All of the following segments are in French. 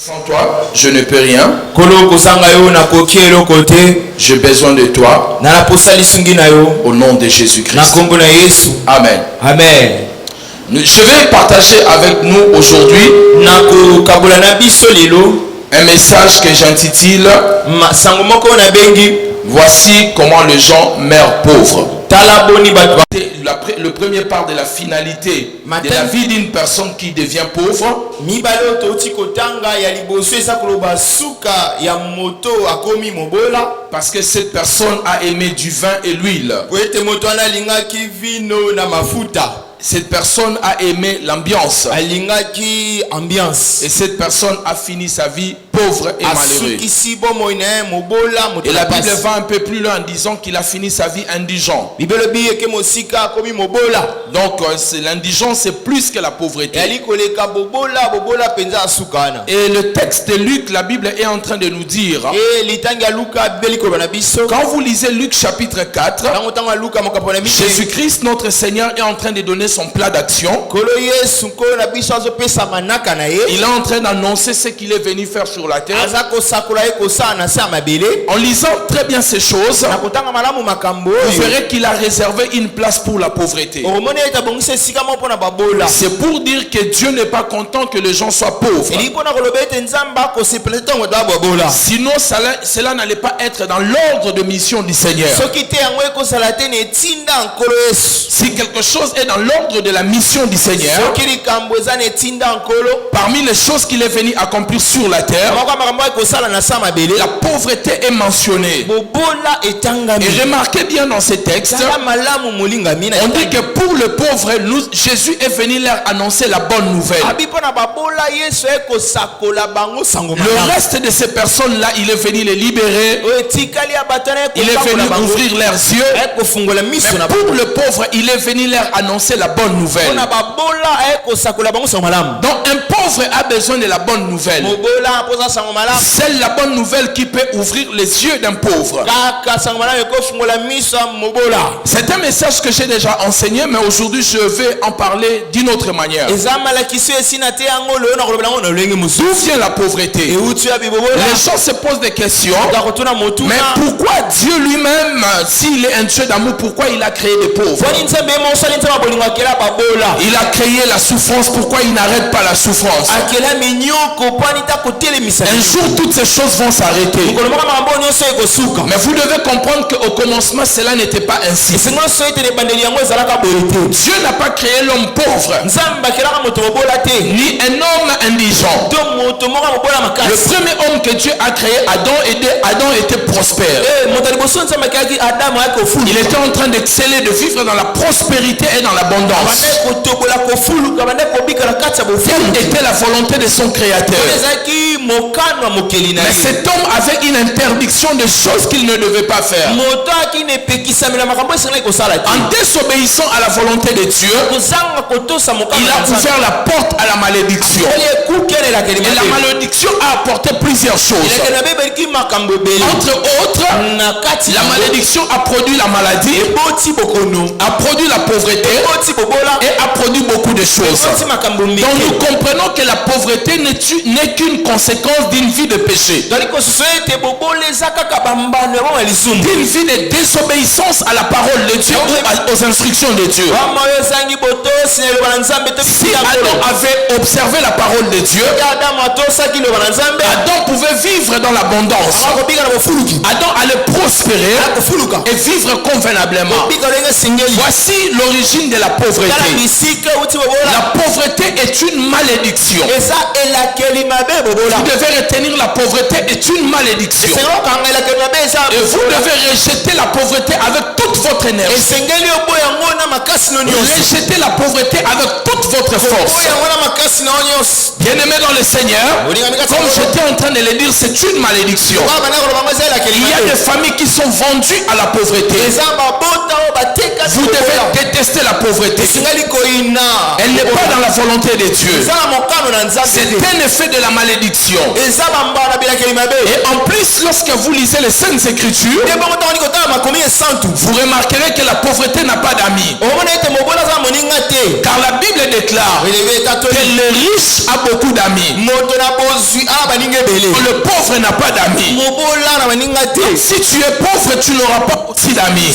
Sans toi, je ne peux rien. J'ai besoin de toi. Au nom de Jésus-Christ. Amen. Amen. Je vais partager avec nous aujourd'hui un message que j'intitule Voici comment les gens meurent pauvres. Le premier part de la finalité de la vie d'une personne qui devient pauvre. Parce que cette personne a aimé du vin et l'huile. Cette personne a aimé l'ambiance. Et cette personne a fini sa vie pauvre et malheureux. Et la Bible va un peu plus loin en disant qu'il a fini sa vie indigent. Donc l'indigence c'est plus que la pauvreté. Et le texte de Luc, la Bible est en train de nous dire, quand vous lisez Luc chapitre 4, Jésus-Christ notre Seigneur est en train de donner son plat d'action. Il est en train d'annoncer ce qu'il est venu faire sur la terre. En lisant très bien ces choses, vous verrez qu'il a réservé une place pour la pauvreté. C'est pour dire que Dieu n'est pas content que les gens soient pauvres. Sinon cela n'allait pas être dans l'ordre de mission du Seigneur. Si quelque chose est dans l'ordre de la mission du Seigneur, parmi les choses qu'il est venu accomplir sur la terre, la pauvreté est mentionnée. Et remarquez bien dans ces textes, on dit que pour le pauvre, Jésus est venu leur annoncer la bonne nouvelle. Le reste de ces personnes-là, il est venu les libérer. Il est venu ouvrir leurs yeux. Mais pour le pauvre, il est venu leur annoncer la bonne nouvelle. Donc un pauvre a besoin de la bonne nouvelle. C'est la bonne nouvelle qui peut ouvrir les yeux d'un pauvre. C'est un message que j'ai déjà enseigné, mais aujourd'hui je vais en parler d'une autre manière. D'où vient la pauvreté? Les gens se posent des questions. Mais pourquoi Dieu lui-même, s'il est un Dieu d'amour, pourquoi il a créé des pauvres? Il a créé la souffrance, pourquoi il n'arrête pas la souffrance? Un jour toutes ces choses vont s'arrêter. Mais vous devez comprendre qu'au commencement cela n'était pas ainsi. Dieu n'a pas créé l'homme pauvre ni un homme indigent. Le premier homme que Dieu a créé, Adam était prospère. Il était en train d'exceller, de vivre dans la prospérité et dans l'abondance. Quelle était la volonté de son créateur? Mais cet homme avait une interdiction de choses qu'il ne devait pas faire. En désobéissant à la volonté de Dieu, il a ouvert la porte à la malédiction. Et la malédiction a apporté plusieurs choses. Entre autres, la malédiction a produit la maladie, a produit la pauvreté et a produit beaucoup de choses. Donc nous comprenons que la pauvreté n'est qu'une conséquence d'une vie de péché, d'une vie de désobéissance à la parole de Dieu ou aux instructions de Dieu. Si Adam avait observé la parole de Dieu, Adam pouvait vivre dans l'abondance. Adam allait prospérer et vivre convenablement. Voici l'origine de la pauvreté. La pauvreté est une malédiction. Vous devez retenir, la pauvreté est une malédiction. Et vous devez rejeter la pauvreté avec toute votre énergie. Rejeter la pauvreté avec toute votre force. Bien-aimés dans le Seigneur, comme j'étais en train de le dire, c'est une malédiction. Il y a des familles qui sont vendues à la pauvreté. Vous devez détester la pauvreté. Elle n'est pas dans la volonté de Dieu. C'est un effet de la malédiction. Et en plus, lorsque vous lisez les Saintes Écritures, vous remarquerez que la pauvreté n'a pas d'amis. Car la Bible déclare que le riche a beaucoup d'amis. Le pauvre n'a pas d'amis. Si tu es pauvre, tu n'auras pas aussi d'amis.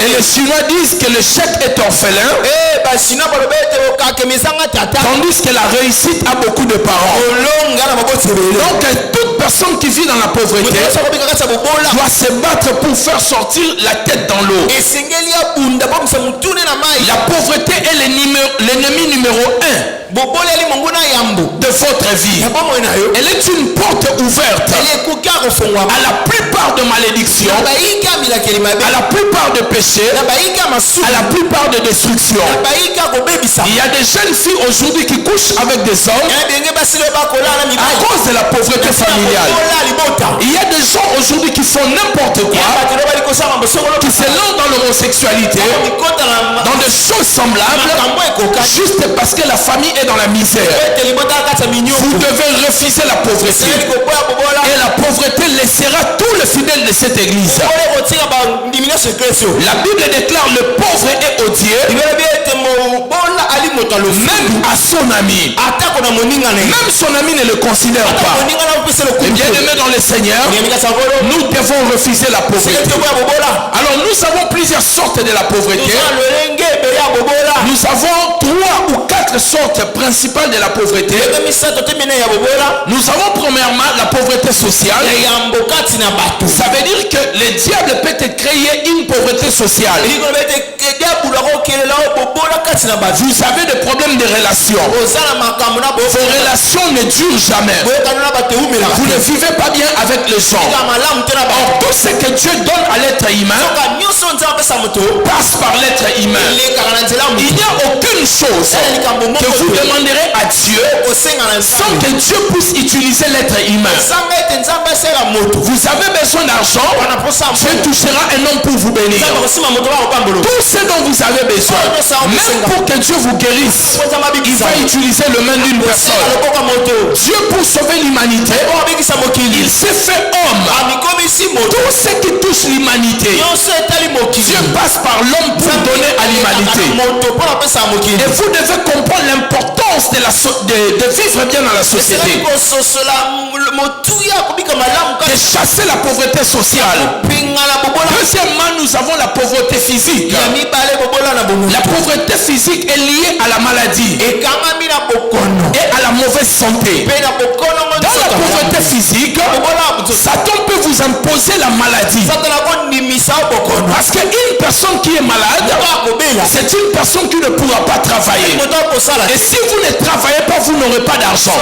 Et les Chinois disent que le chèque est orphelin, tandis que la réussite a beaucoup de parents. Donc toute personne qui vit dans la pauvreté doit se battre pour faire sortir la tête dans l'eau. La pauvreté est l'ennemi numéro 1 de votre vie. Elle est une porte ouverte à la plupart de malédictions, à la plupart de péchés, à la plupart de destructions. Il y a des jeunes filles aujourd'hui qui couchent avec des hommes à cause de la pauvreté familiale. Il y a des gens aujourd'hui qui font n'importe quoi, qui se lancent dans l'homosexualité, dans des choses semblables, juste parce que la famille est dans la misère. Vous devez refuser la pauvreté. Et la pauvreté laissera tous les fidèles de cette église. La Bible déclare le pauvre est odieux, même à son ami. Même son ami ne le considère pas. Et bien aimé dans le Seigneur, nous devons refuser la pauvreté. Alors nous avons plusieurs sortes de la pauvreté. Nous avons 3 ou 4 sortes principales de la pauvreté. Nous avons premièrement la pauvreté sociale. Ça veut dire que le diable peut te créer une pauvreté sociale. Vous avez des problèmes de relations. Vos relations ne durent jamais. Vous ne vivez pas bien avec les gens. Or, tout ce que Dieu donne à l'être humain passe par l'être humain. Il n'y a aucune chose que vous demanderez à Dieu sans que Dieu puisse utiliser l'être humain. Vous avez besoin d'argent, Dieu touchera un homme pour vous bénir. Tout ce dont vous avez besoin, même pour que Dieu vous guérisse, il va utiliser le main d'une personne. Dieu, pour sauver l'humanité, il s'est fait homme. Tout ce qui touche l'humanité, Dieu passe par l'homme pour donner à l'humanité. Et vous devez comprendre l'importance de vivre bien dans la société, de chasser la pauvreté sociale. Deuxièmement, nous avons la pauvreté physique. La pauvreté physique est liée à la maladie et à la mauvaise santé. Dans la pauvreté physique, Satan peut vous imposer la maladie. Parce qu'une personne qui est malade, c'est une personne qui ne pourra pas travailler. Et si vous ne travaillez pas, vous n'aurez pas d'argent.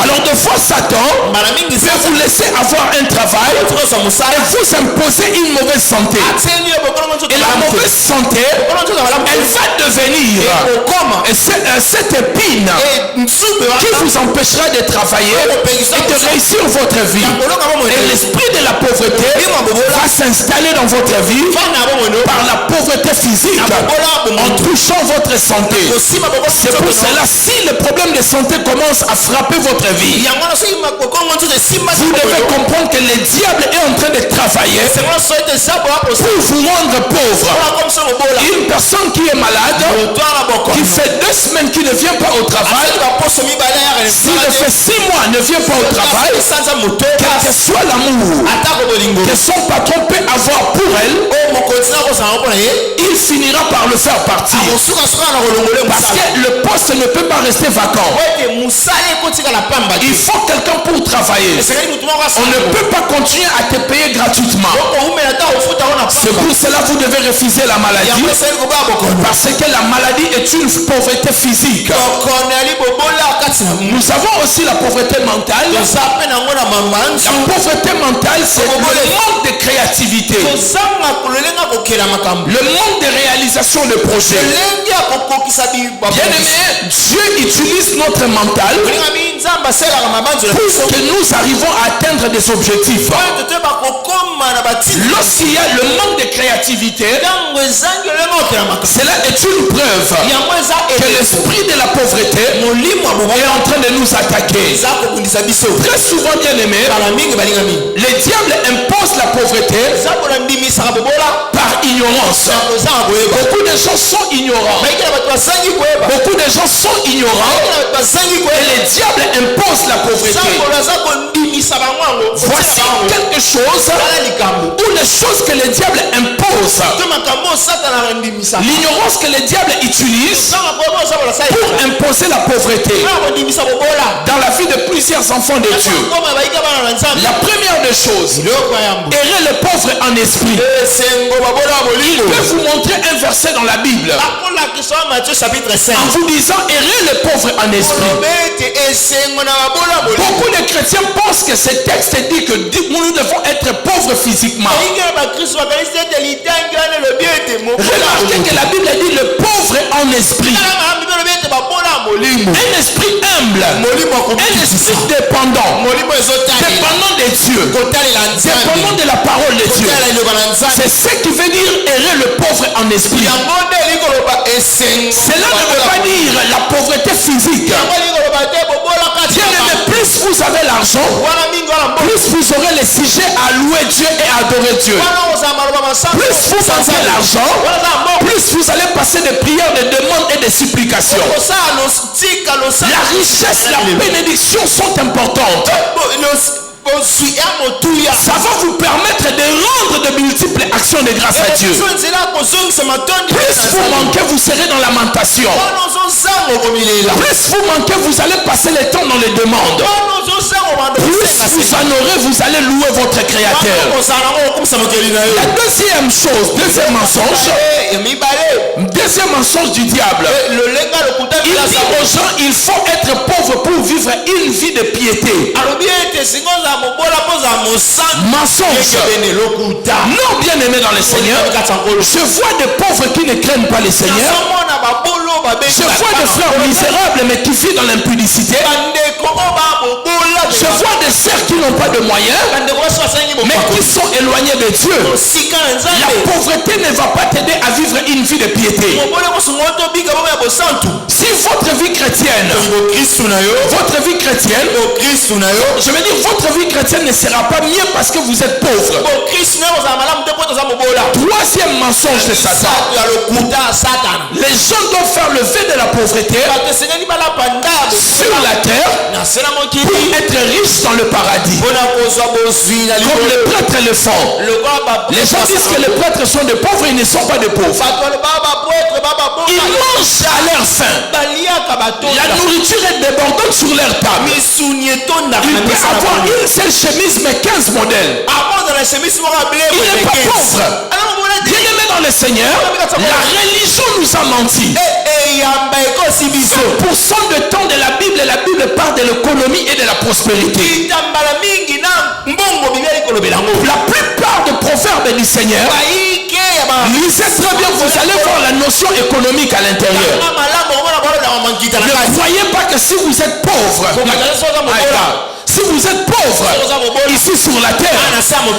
Alors de fois, Satan peut vous laisser avoir un travail et vous imposer une mauvaise santé. Et la mauvaise santé, elle va devenir cette épine qui vous empêchera de travailler et de réussir votre vie. Et l'esprit de la pauvreté va s'installer dans votre vie par la pauvreté physique en touchant votre santé. C'est pour cela, si le problème de santé commence à frapper votre vie, vous devez comprendre que le diable est en train de travailler pour vous rendre pauvre. Une personne qui est malade, qui fait 2 semaines qu'il ne vient pas au travail, s'il fait 6 mois ne vient pas au travail, quel que soit l'amour que son patron peut avoir pour elle, il finira par le faire partir. Parce que le poste ne peut pas rester vacant. Il faut quelqu'un pour travailler. On ne peut pas continuer à te payer gratuitement. C'est pour cela que vous devez refuser la maladie. Parce que la maladie est une pauvreté physique. Nous avons aussi la pauvreté mentale. La pauvreté mentale, c'est le manque de créativité, le manque de réalisation de projets. Bien aimé, Dieu utilise notre mental pour que nous arrivons à atteindre des objectifs. Lorsqu'il y a le manque de créativité, cela est une preuve que l'esprit de la pauvreté est en train de nous attaquer. Très souvent, bien aimé, les diables imposent la pauvreté par ignorance. Beaucoup de gens sont ignorants. Beaucoup de gens sont ignorants et les diables imposent la pauvreté. Voici quelque chose ou les choses que les diables imposent. L'ignorance que les diables utilisent pour imposer la pauvreté dans la vie de plusieurs enfants de Dieu. La première des choses, errer le pauvre en esprit. Il peut vous montrer un verset dans la Bible en vous disant errer le pauvre en esprit. Beaucoup de chrétiens pensent que ce texte dit que nous devons être pauvres physiquement. Remarquez que la Bible dit le pauvre en esprit. Un esprit humble, un esprit dépendant de Dieu, dépendant de la parole de Dieu. C'est ce qui veut dire errer le pauvre en esprit. Cela ne veut pas dire la pauvreté physique. Bien aimé, plus vous avez l'argent, plus vous aurez les sujets à louer Dieu et à adorer Dieu. Plus vous avez l'argent, plus vous allez passer des prières, des demandes et des supplications. La richesse, la bénédiction sont importantes. Ça va vous permettre de rendre de multiples actions de grâce à Dieu. Plus vous manquez, vous serez dans lamentation. Plus vous manquez, vous allez passer le temps dans les demandes. Plus vous en aurez, vous allez louer votre Créateur. La deuxième chose, deuxième mensonge du diable. Il dit aux gens, il faut être pauvre pour vivre une vie de piété. Mensonge. Non, bien aimé dans le Seigneur, je vois des pauvres qui ne craignent pas le Seigneur. Je vois des frères misérables mais qui vivent dans l'impudicité. Je vois des sœurs qui n'ont pas de moyens mais qui sont éloignés de Dieu. La pauvreté ne va pas t'aider à vivre une vie de piété. Si votre vie chrétienne, je veux dire votre vie chrétienne ne sera pas mieux parce que vous êtes pauvre. Troisième mensonge de Satan. Les gens doivent faire le vœu de la pauvreté sur la terre pour être riches dans le paradis. Comme les prêtres le font. Les gens disent que les prêtres sont des pauvres, ils ne sont pas des pauvres. Ils mangent à leur faim. La nourriture est débordante sur leur table. Il peut avoir une seule chemise mais 15 modèles. Il n'est pas pauvre. Bien aimé dans le Seigneur, la religion nous a menti. 100% de temps de la Bible parle de l'économie et de la prospérité. La plupart des proverbes du Seigneur, lisez très bien, vous allez voir la notion économique à l'intérieur. Ne croyez pas que si vous êtes pauvre, si vous êtes pauvre ici sur la terre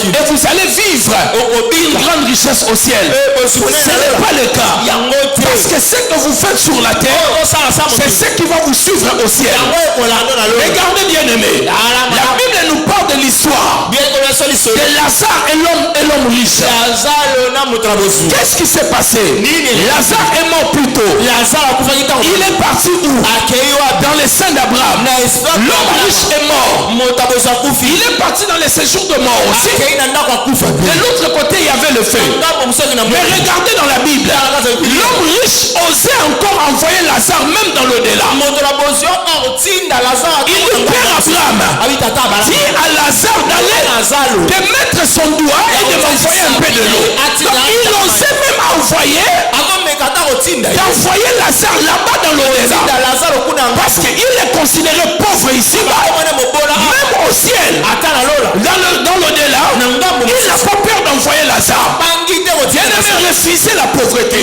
et vous allez vivre une grande richesse au ciel, ce n'est pas le cas. Parce que ce que vous faites sur la terre, c'est ce qui va vous suivre au ciel. Regardez bien aimé, la Bible nous parle de l'histoire de Lazare et l'homme riche. Qu'est-ce qui s'est passé? Lazare est mort plus tôt. Il est parti où? Dans les seins d'Abraham. L'homme riche est mort. Il est parti dans les séjours de mort aussi. De l'autre côté, il y avait le feu. Mais regardez dans la Bible, l'homme riche osait encore envoyer Lazare même dans l'au-delà. Il le père Abraham dit à Lazare d'aller de mettre son doigt et de m'envoyer un peu de l'eau. Donc il osait même d'envoyer Lazare là-bas dans l'au-delà. Parce qu'il est considéré pauvre ici-bas. Même au ciel, dans l'au-delà, il n'a pas peur d'envoyer Lazare. Bien aimé Bien-aimés, refusez la pauvreté.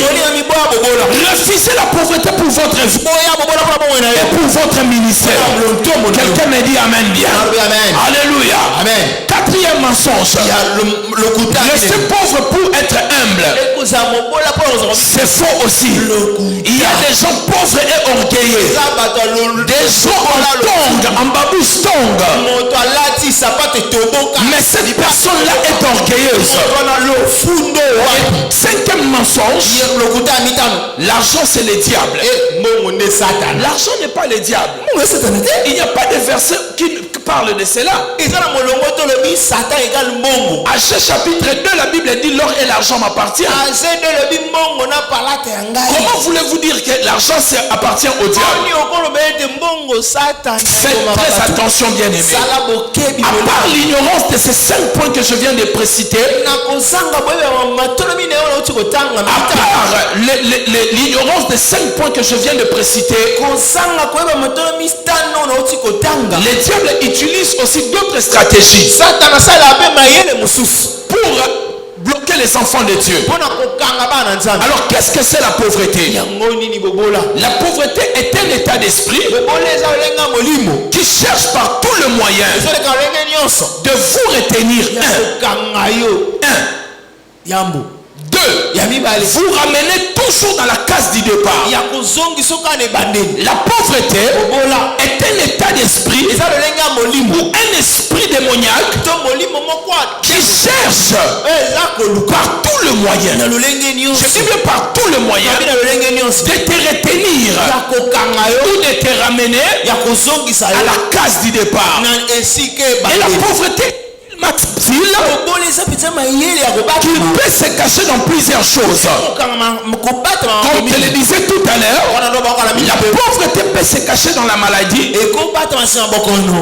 Refusez la pauvreté pour votre vie et pour votre ministère. Quelqu'un me dit amen bien. Alléluia. Amen. Quatrième mensonge. Rester pauvre pour être humble. C'est faux aussi. Il y a des gens pauvres et orgueilleux. Des gens en tongue, en babouche tongue. Mais cette personne-là est orgueilleuse. Cinquième mensonge. L'argent c'est le diable. L'argent n'est pas le diable. Il n'y a pas de verset qui parle de cela. Agé chapitre 2, la Bible dit l'or et l'argent m'appartiennent. Comment voulez-vous dire que l'argent appartient au diable? Faites très attention, bien-aimés. À part l'ignorance de ces 5 points que je viens de préciter, à part l'ignorance des 5 points que je viens de préciter, le diable utilise aussi d'autres stratégies pour bloquer les enfants de Dieu. Alors qu'est-ce que c'est la pauvreté? La pauvreté est un état d'esprit qui cherche par tous les moyens de vous retenir. Vous ramenez toujours dans la case du départ. La pauvreté est un état d'esprit ou un esprit démoniaque qui cherche par tous les moyens, je dis bien par tous les moyens, de te retenir ou de te ramener à la case du départ. Et la pauvreté qu'il peut se cacher dans plusieurs choses. Comme je le disais tout à l'heure, la pauvreté peut se cacher dans la maladie.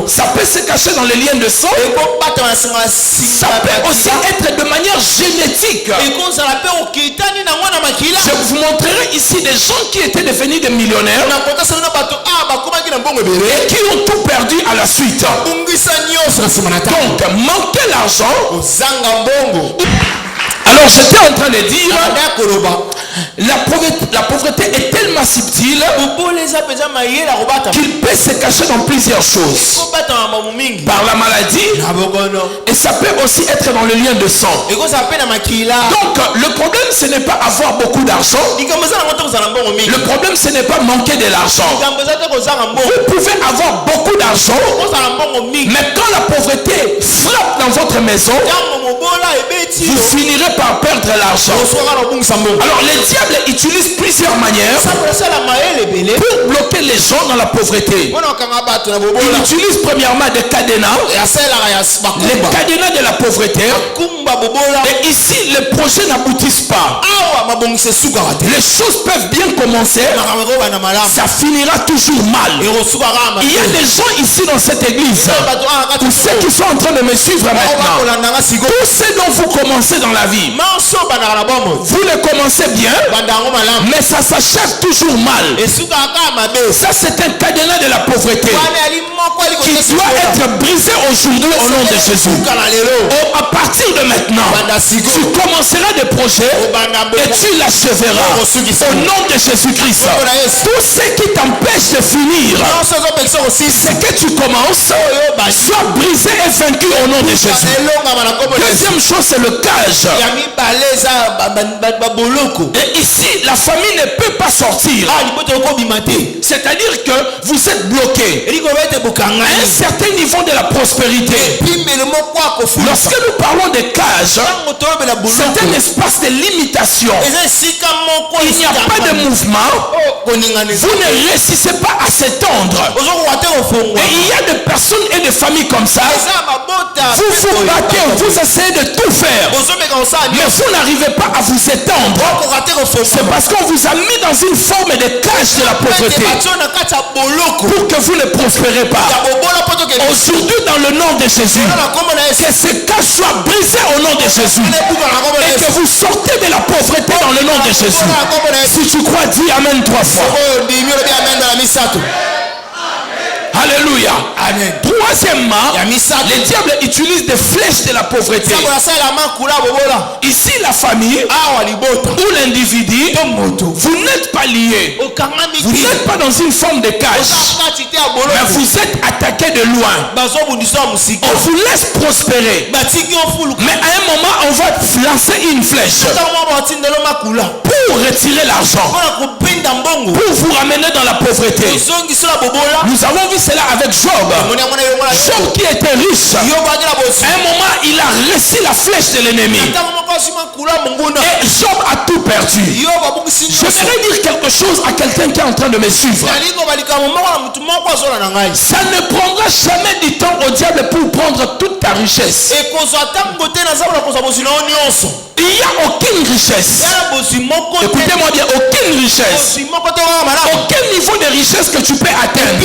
Ça peut se cacher dans les liens de sang. Ça peut aussi être de manière génétique. Je vous montrerai ici des gens qui étaient devenus des millionnaires et qui ont tout perdu à la suite. Donc, manquer l'argent. Alors j'étais en train de dire, la pauvreté est tellement subtile qu'il peut se cacher dans plusieurs choses. Par la maladie, et ça peut aussi être dans le lien de sang. Donc le problème ce n'est pas avoir beaucoup d'argent. Le problème ce n'est pas manquer de l'argent. Vous pouvez avoir beaucoup d'argent, mais quand la pauvreté frappe dans votre maison, vous finirez par perdre l'argent. Alors le diable utilise plusieurs manières pour bloquer les gens dans la pauvreté. Il utilise premièrement des cadenas, les cadenas de la pauvreté. Et ici les projets n'aboutissent pas. Les choses peuvent bien commencer, ça finira toujours mal. Il y a des gens ici dans cette église, tous ceux qui sont en train de me suivre maintenant, tout ce dont vous commencez dans la vie, vous le commencez bien, mais ça s'achève toujours mal. Ça c'est un cadenas de la pauvreté qui doit être brisé aujourd'hui au nom de Jésus. À partir de maintenant, tu commenceras des projets et tu l'achèveras au nom de Jésus-Christ. Tout ce qui t'empêche de finir ce que tu commences soit brisé et vaincu au nom de Jésus. Deuxième chose, c'est le cage. Et ici, la famille ne peut pas sortir. C'est-à-dire que vous êtes bloqué à un certain niveau de la prospérité. Lorsque nous parlons de cage, c'est un espace de limitation. Il n'y a pas de mouvement. Vous ne réussissez pas à s'étendre. Et il y a des personnes et des familles comme ça. Vous vous battez, vous essayez de tout faire, mais vous n'arrivez pas à vous étendre. C'est parce qu'on vous a mis dans une forme de cage de la pauvreté pour que vous ne prospérez pas. Aujourd'hui, dans le nom de Jésus, que ce cage soit brisé au nom de Jésus et que vous sortez de la pauvreté dans le nom de Jésus. Si tu crois, dis Amen 3 fois. Alléluia. Amen. Troisièmement, le diable utilise des flèches de la pauvreté. Ici, la famille ou l'individu, vous n'êtes pas liés. Vous n'êtes pas dans une forme de cage. Mais vous êtes attaqué de loin. On vous laisse prospérer. Mais à un moment, on va lancer une flèche pour retirer l'argent, pour vous ramener dans la pauvreté. Nous avons vu cela avec Job. Job qui était riche, à un moment il a reçu la flèche de l'ennemi et Job a tout perdu. J'aimerais dire quelque chose à quelqu'un qui est en train de me suivre. Ça ne prendra jamais du temps au diable pour prendre toute ta richesse. Il n'y a aucune richesse. Écoutez-moi bien, aucune richesse. Aucun niveau de richesse que tu peux atteindre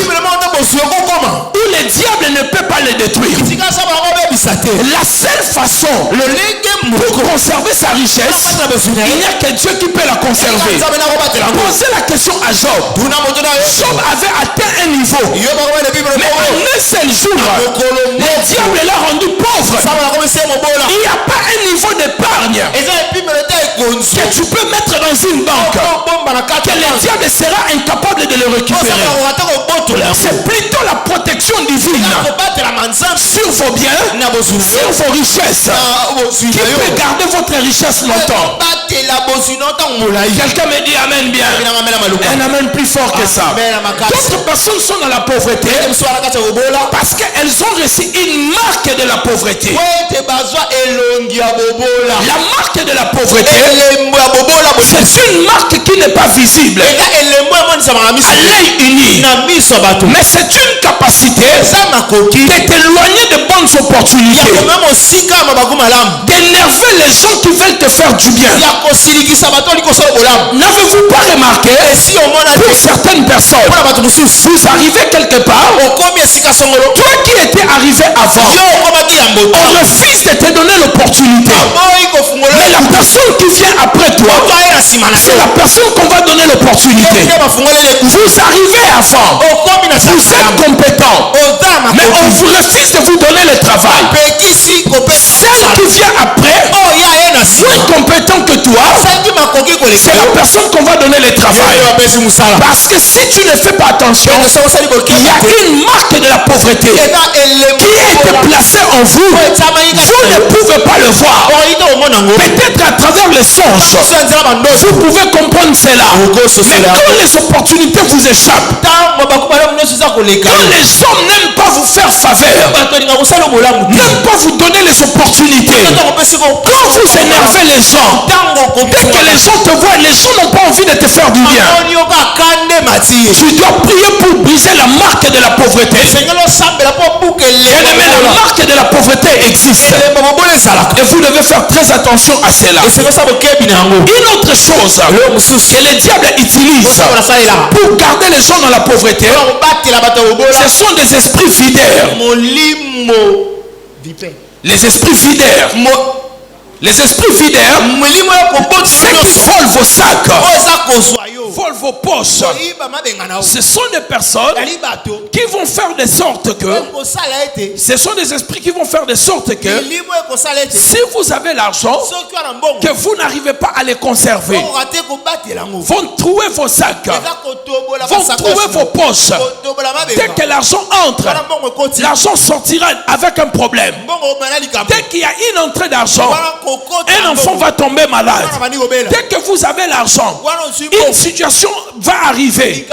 où le diable ne peut pas le détruire. La seule façon pour conserver sa richesse, il n'y a que Dieu qui peut la conserver. Posez la question à Job. Job avait atteint un niveau, mais en un seul jour, le diable l'a rendu pauvre. Il n'y a pas un niveau d'épargne que tu peux mettre dans une banque que le diable sera incapable de le récupérer. C'est plutôt la protection divine sur vos biens, sur vos richesses, qui peut garder votre richesse longtemps. Quelqu'un me dit amen bien. Un amen plus fort que ça. D'autres personnes sont dans la pauvreté parce qu'elles ont reçu une marque de la pauvreté. La marque de la pauvreté, c'est une marque qui n'est pas visible à l'œil uni, mais c'est une capacité de t'éloigner de bonnes opportunités, d'énerver les gens qui veulent te faire du bien. N'avez-vous pas remarqué, pour certaines personnes, vous arrivez quelque part, toi qui étais arrivé avant, on refuse de te donner l'opportunité, mais la personne qui vient après toi, c'est la personne qu'on va donner l'opportunité. Vous arrivez avant, vous êtes compétent, mais on vous refuse de vous donner le travail. Celle qui vient après, moins compétent que toi, c'est la personne qu'on va donner le travail. Parce que si tu ne fais pas attention, il y a une marque de la pauvreté qui a été placée en vous. Vous ne pouvez pas le voir. Peut-être à travers les songes, vous pouvez comprendre cela. Mais quand les opportunités vous échappent, quand les gens n'aiment pas vous faire faveur, n'aiment pas vous donner les opportunités, quand vous énervez les gens, dès que les gens te voient, les gens n'ont pas envie de te faire du bien. Tu dois prier pour briser la marque de la pauvreté. Bien-aimé, la marque de la pauvreté existe et vous devez faire très attention à cela. Une autre chose que le diable utilise pour garder les gens dans la pauvreté, ce sont des esprits videurs. Les esprits videurs. Les esprits videurs, ceux qui volent vos sacs, volent vos poches, ce sont des personnes qui vont faire de sorte que, ce sont des esprits qui vont faire de sorte que, si vous avez l'argent, que vous n'arrivez pas à les conserver, vont trouver vos sacs, vont trouver vos poches. Dès que l'argent entre, l'argent sortira avec un problème. Dès qu'il y a une entrée d'argent, un enfant va tomber malade. Dès que vous avez l'argent, une situation va arriver.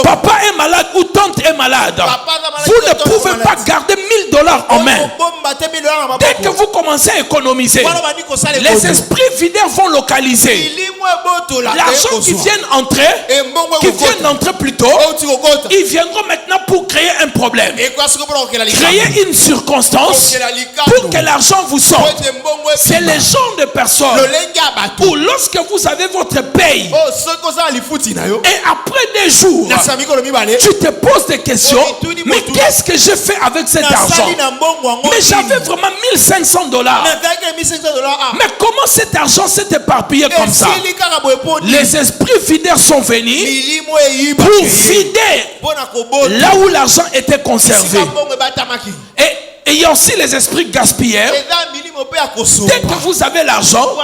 Papa est malade ou tante est malade. Vous ne pouvez pas garder $1000 en main. Dès que vous commencez à économiser, les esprits videurs vont localiser l'argent qui vient d'entrer plus tôt. Ils viendront maintenant pour créer un problème, créer une circonstance pour que l'argent vous sorte. C'est les genre de personnes où lorsque vous avez votre paye et après des jours tu te poses des questions, mais qu'est-ce que j'ai fait avec cet argent? Mais j'avais vraiment $1500. Mais comment cet argent s'est éparpillé comme ça? Les esprits videurs sont venus pour vider là où l'argent était conservé. Et il y a aussi les esprits gaspilleurs. Dès que vous avez l'argent,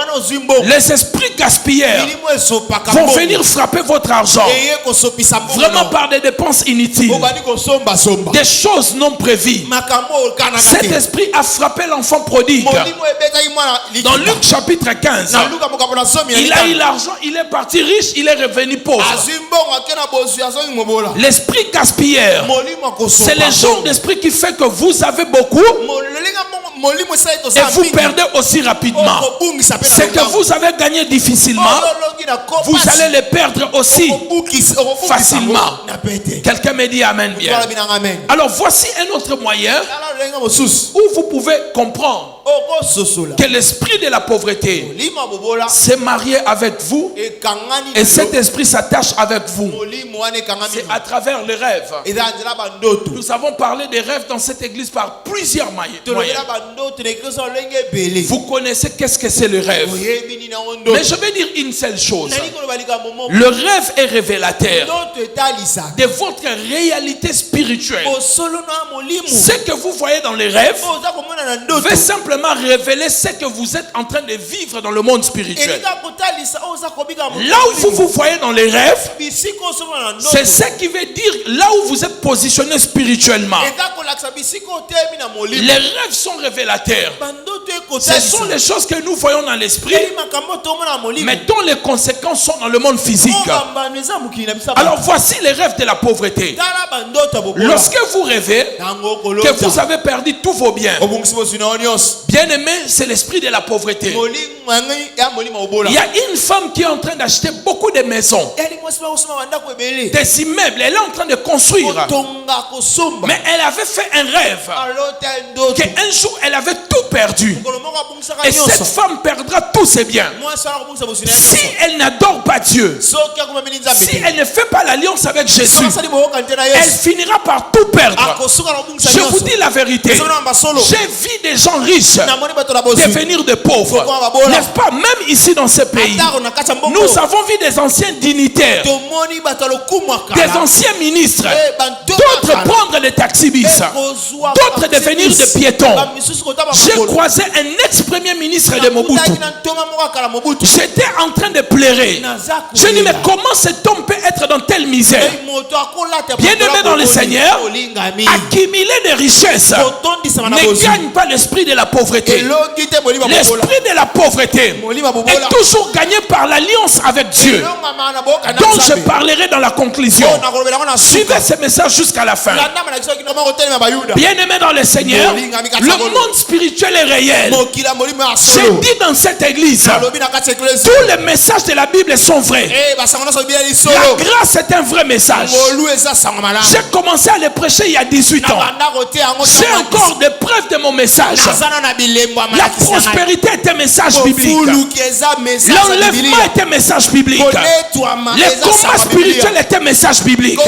les esprits gaspilleurs vont venir frapper votre argent. Vraiment par des dépenses inutiles, des choses non prévues. Cet esprit a frappé l'enfant prodigue. Dans Luc chapitre 15, il a eu l'argent, il est parti riche, il est revenu pauvre. L'esprit gaspilleur, c'est le genre d'esprit qui fait que vous avez beaucoup et vous perdez aussi rapidement. C'est que vous avez gagné difficilement, vous allez les perdre aussi facilement. Quelqu'un me dit amen bien. Alors voici un autre moyen où vous pouvez comprendre que l'esprit de la pauvreté s'est marié avec vous et cet esprit s'attache avec vous. C'est à travers les rêves. Nous avons parlé des rêves dans cette église par plusieurs moyens. Vous connaissez qu'est-ce que c'est le rêve. Mais je vais dire une seule chose. Le rêve est révélateur de votre réalité spirituelle. Ce que vous voyez dans les rêves veut simplement révéler ce que vous êtes en train de vivre dans le monde spirituel. Là où vous voyez dans les rêves, c'est ce qui veut dire là où vous êtes positionné spirituellement. Les rêves sont révélateurs. Ce sont les choses que nous voyons dans l'esprit, mais dont les conséquences sont dans le monde physique. Alors voici les rêves de la pauvreté. Lorsque vous rêvez que vous avez perdu tous vos biens, bien aimé, c'est l'esprit de la pauvreté. Il y a une femme qui est en train d'acheter beaucoup de maisons, des immeubles, elle est en train de construire. Mais elle avait fait un rêve qu'un jour elle avait tout perdu. Et cette femme perdra tous ses biens. Si elle n'adore pas Dieu, si elle ne fait pas l'alliance avec Jésus, elle finira par tout perdre. Je vous dis la vérité. J'ai vu des gens riches devenir des pauvres. N'est-ce pas? Même ici dans ce pays, nous avons vu des anciens dignitaires, des anciens ministres, d'autres prendre les taxi-bis, d'autres devenir des piétons. J'ai croisé un ex-premier ministre de Mobutu. J'étais en train de pleurer. Je dis, mais comment cet homme peut être dans telle misère? Bien aimé dans le Seigneur, accumuler des richesses ne gagne pas l'esprit de la pauvreté. L'esprit de la pauvreté est toujours gagné par l'alliance avec Dieu, dont je parlerai dans la conclusion. Suivez ce message jusqu'à la fin. Bien aimé dans le Seigneur, le monde spirituel est réel. J'ai dit dans cette église, tous les messages de la Bible sont vrais. La grâce est un vrai message. J'ai commencé à le prêcher il y a 18 ans. J'ai encore des preuves de mon message. La prospérité est un message biblique. L'enlèvement est un message biblique. Le combat spirituel est un message biblique.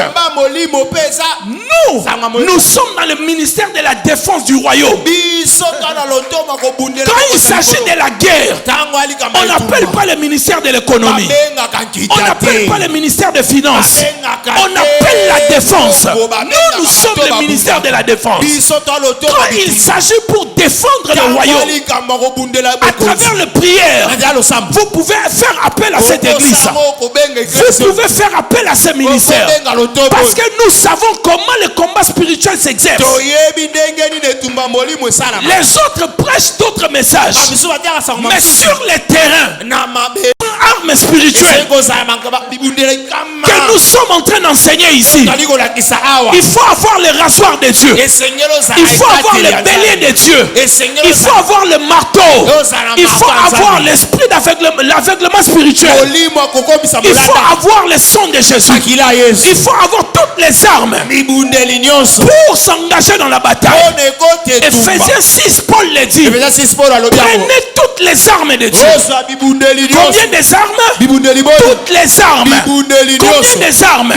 Nous sommes dans le ministère de la défense du royaume. Quand il s'agit de la guerre, on n'appelle pas le ministère de l'économie, on n'appelle pas le ministère des finances, on appelle la défense. Nous sommes le ministère de la défense. Quand il s'agit pour défendre le royaume à travers les prières, vous pouvez faire appel à cette église, vous pouvez faire appel à ce ministère, parce que nous savons comment le combat spirituel s'exerce. Les autres prêchent d'autres messages, mais sur le terrain, armes spirituelles que nous sommes en train d'enseigner ici, il faut avoir le rasoir de Dieu, il faut avoir le bélier de Dieu, il faut avoir le marteau, il faut avoir l'esprit d'aveuglement spirituel, il faut avoir le sang de Jésus, il faut avoir toutes les armes pour s'engager dans la bataille. Ephésiens 6, Paul le dit, prenez toutes les armes de Dieu. Combien des armes? Toutes les armes. Combien des armes?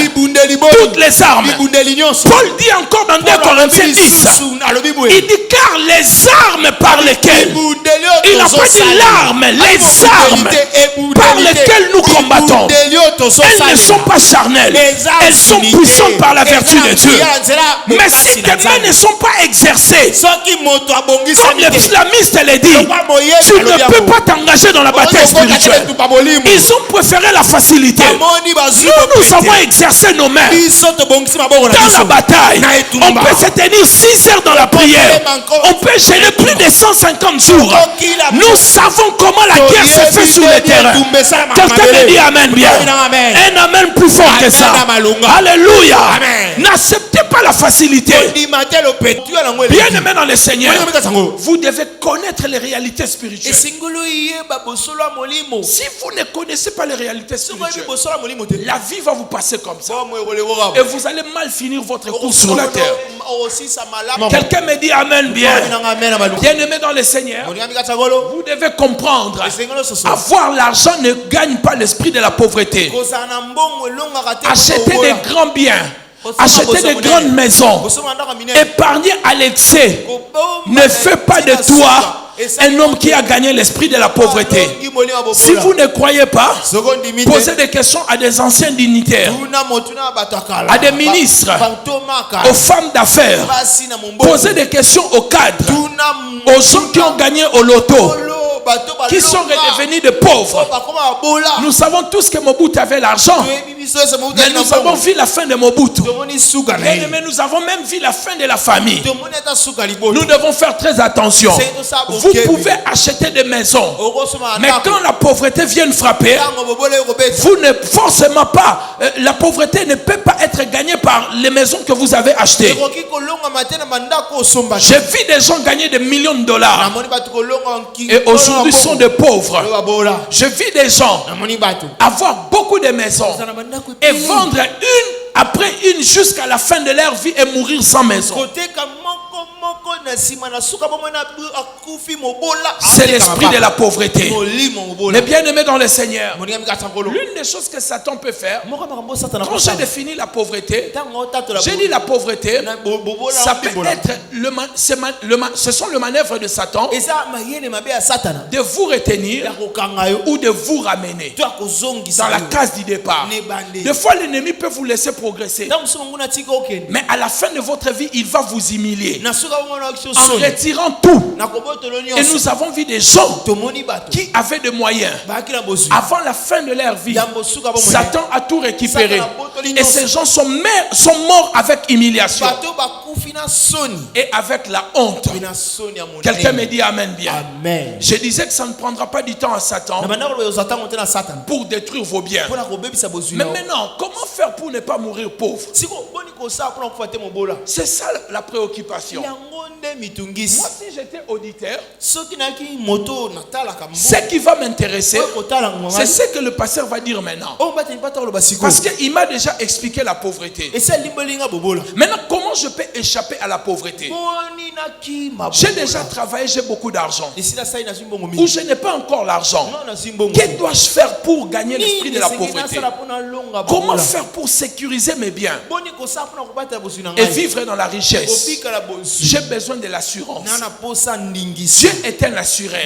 Toutes les armes. Paul dit encore dans 2 Corinthiens 10, il dit car les armes par lesquelles, il n'a pas dit l'arme, les armes par lesquelles nous combattons, elles ne sont pas charnelles, elles sont puissantes par la vertu de Dieu. Mais si tes mains ne sont pas exercées, comme les islamistes le disent, tu ne peux pas t'engager dans la bataille spirituelle. Ils ont préféré la facilité. Nous avons exercé nos mains dans la bataille. On peut se tenir 6 heures dans la prière. On peut gêner plus de 150 jours. Nous savons comment la guerre se fait sur le terrain. Quelqu'un me dit amen bien. Un amen plus fort que ça. Alléluia. N'acceptez pas la facilité. Bien aimé dans le Seigneur, vous devez connaître les réalités spirituelles. Si vous ne connaissez pas les réalités spirituelles, la vie va vous passer comme ça. Et vous allez mal finir votre course sur la terre. Quelqu'un me dit amen bien. Bien aimé dans le Seigneur, vous devez comprendre, avoir l'argent ne gagne pas l'esprit de la pauvreté. Achetez des grands biens, achetez des grandes maisons, épargnez à l'excès, ne fait pas de toi un homme qui a gagné l'esprit de la pauvreté. Si vous ne croyez pas, posez des questions à des anciens dignitaires, à des ministres, aux femmes d'affaires. Posez des questions aux cadres, aux gens qui ont gagné au loto, qui sont redevenus de pauvres. Nous savons tous que Mobutu avait l'argent, mais nous avons vu la fin de Mobutu. Mais nous avons même vu la fin de la famille. Nous devons faire très attention. Vous pouvez acheter des maisons, mais quand la pauvreté vient frapper, vous ne forcément pas, la pauvreté ne peut pas être gagnée par les maisons que vous avez achetées. J'ai vu des gens gagner des millions de dollars et aujourd'hui sont des pauvres. Je vis des gens avoir beaucoup de maisons et vendre une après une jusqu'à la fin de leur vie et mourir sans maison. C'est l'esprit de la pauvreté. Mais bien aimé dans le Seigneur, l'une des choses que Satan peut faire, quand j'ai défini la pauvreté, j'ai dit la pauvreté, ça peut être ce sont les manœuvres de Satan de vous retenir ou de vous ramener dans la case du départ. Des fois l'ennemi peut vous laisser progresser, mais à la fin de votre vie il va vous humilier en retirant tout. Et nous avons vu des gens qui avaient des moyens. Avant la fin de leur vie, Satan a tout récupéré. Et ces gens sont morts avec humiliation et avec la honte. Quelqu'un me dit amen bien. Amen. Je disais que ça ne prendra pas du temps à Satan pour détruire vos biens. Mais maintenant, comment faire pour ne pas mourir pauvre? C'est ça la préoccupation. Moi, si j'étais auditeur, ce qui va m'intéresser, c'est ce que le pasteur va dire maintenant. Parce qu'il m'a déjà expliqué la pauvreté. Maintenant, comment je peux échapper à la pauvreté? J'ai déjà travaillé, j'ai beaucoup d'argent. Ou je n'ai pas encore l'argent. Que dois-je faire pour gagner l'esprit de la pauvreté? Comment faire pour sécuriser mes biens et vivre dans la richesse? J'ai besoin de l'assurance. Dieu est un assureur.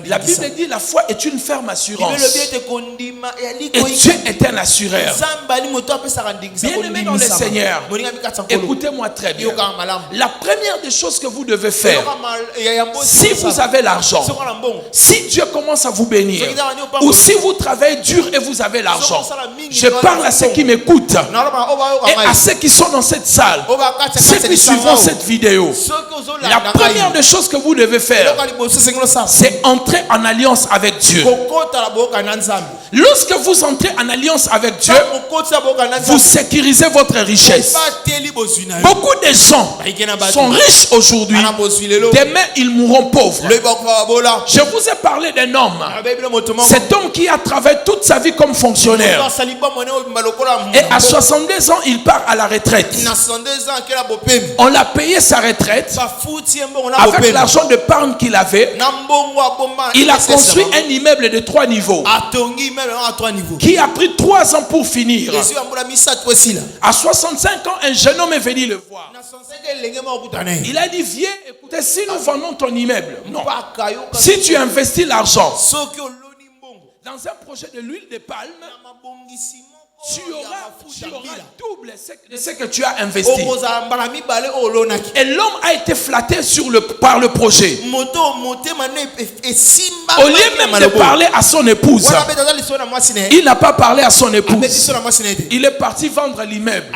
La Bible dit la foi est une ferme assurance. Et Dieu est un assureur. Bien aimé dans le Seigneur, écoutez-moi très bien. La première des choses que vous devez faire, si vous avez l'argent, si Dieu commence à vous bénir, ou si vous travaillez dur et vous avez l'argent, je parle à ceux qui m'écoutent et à ceux qui sont dans cette salle, ceux qui suivront cette vidéo. La première des choses que vous devez faire, c'est entrer en alliance avec Dieu. Lorsque vous entrez en alliance avec Dieu, vous sécurisez votre richesse. Beaucoup de gens sont riches aujourd'hui. Demain, ils mourront pauvres. Je vous ai parlé d'un homme. Cet homme qui a travaillé toute sa vie comme fonctionnaire. Et à 62 ans, il part à la retraite. On l'a payé sa sa retraite, avec l'argent d'épargne qu'il avait, il a construit un immeuble de 3 niveaux qui a pris 3 ans pour finir. À 65 ans, un jeune homme est venu le voir. Il a dit, viens, écoutez, si nous vendons ton immeuble, non. Si tu investis l'argent dans un projet de l'huile de palme, tu auras double ce que tu as investi. Et l'homme a été flatté par le projet. Au lieu même de parler à son épouse, il n'a pas parlé à son épouse. Il est parti vendre l'immeuble.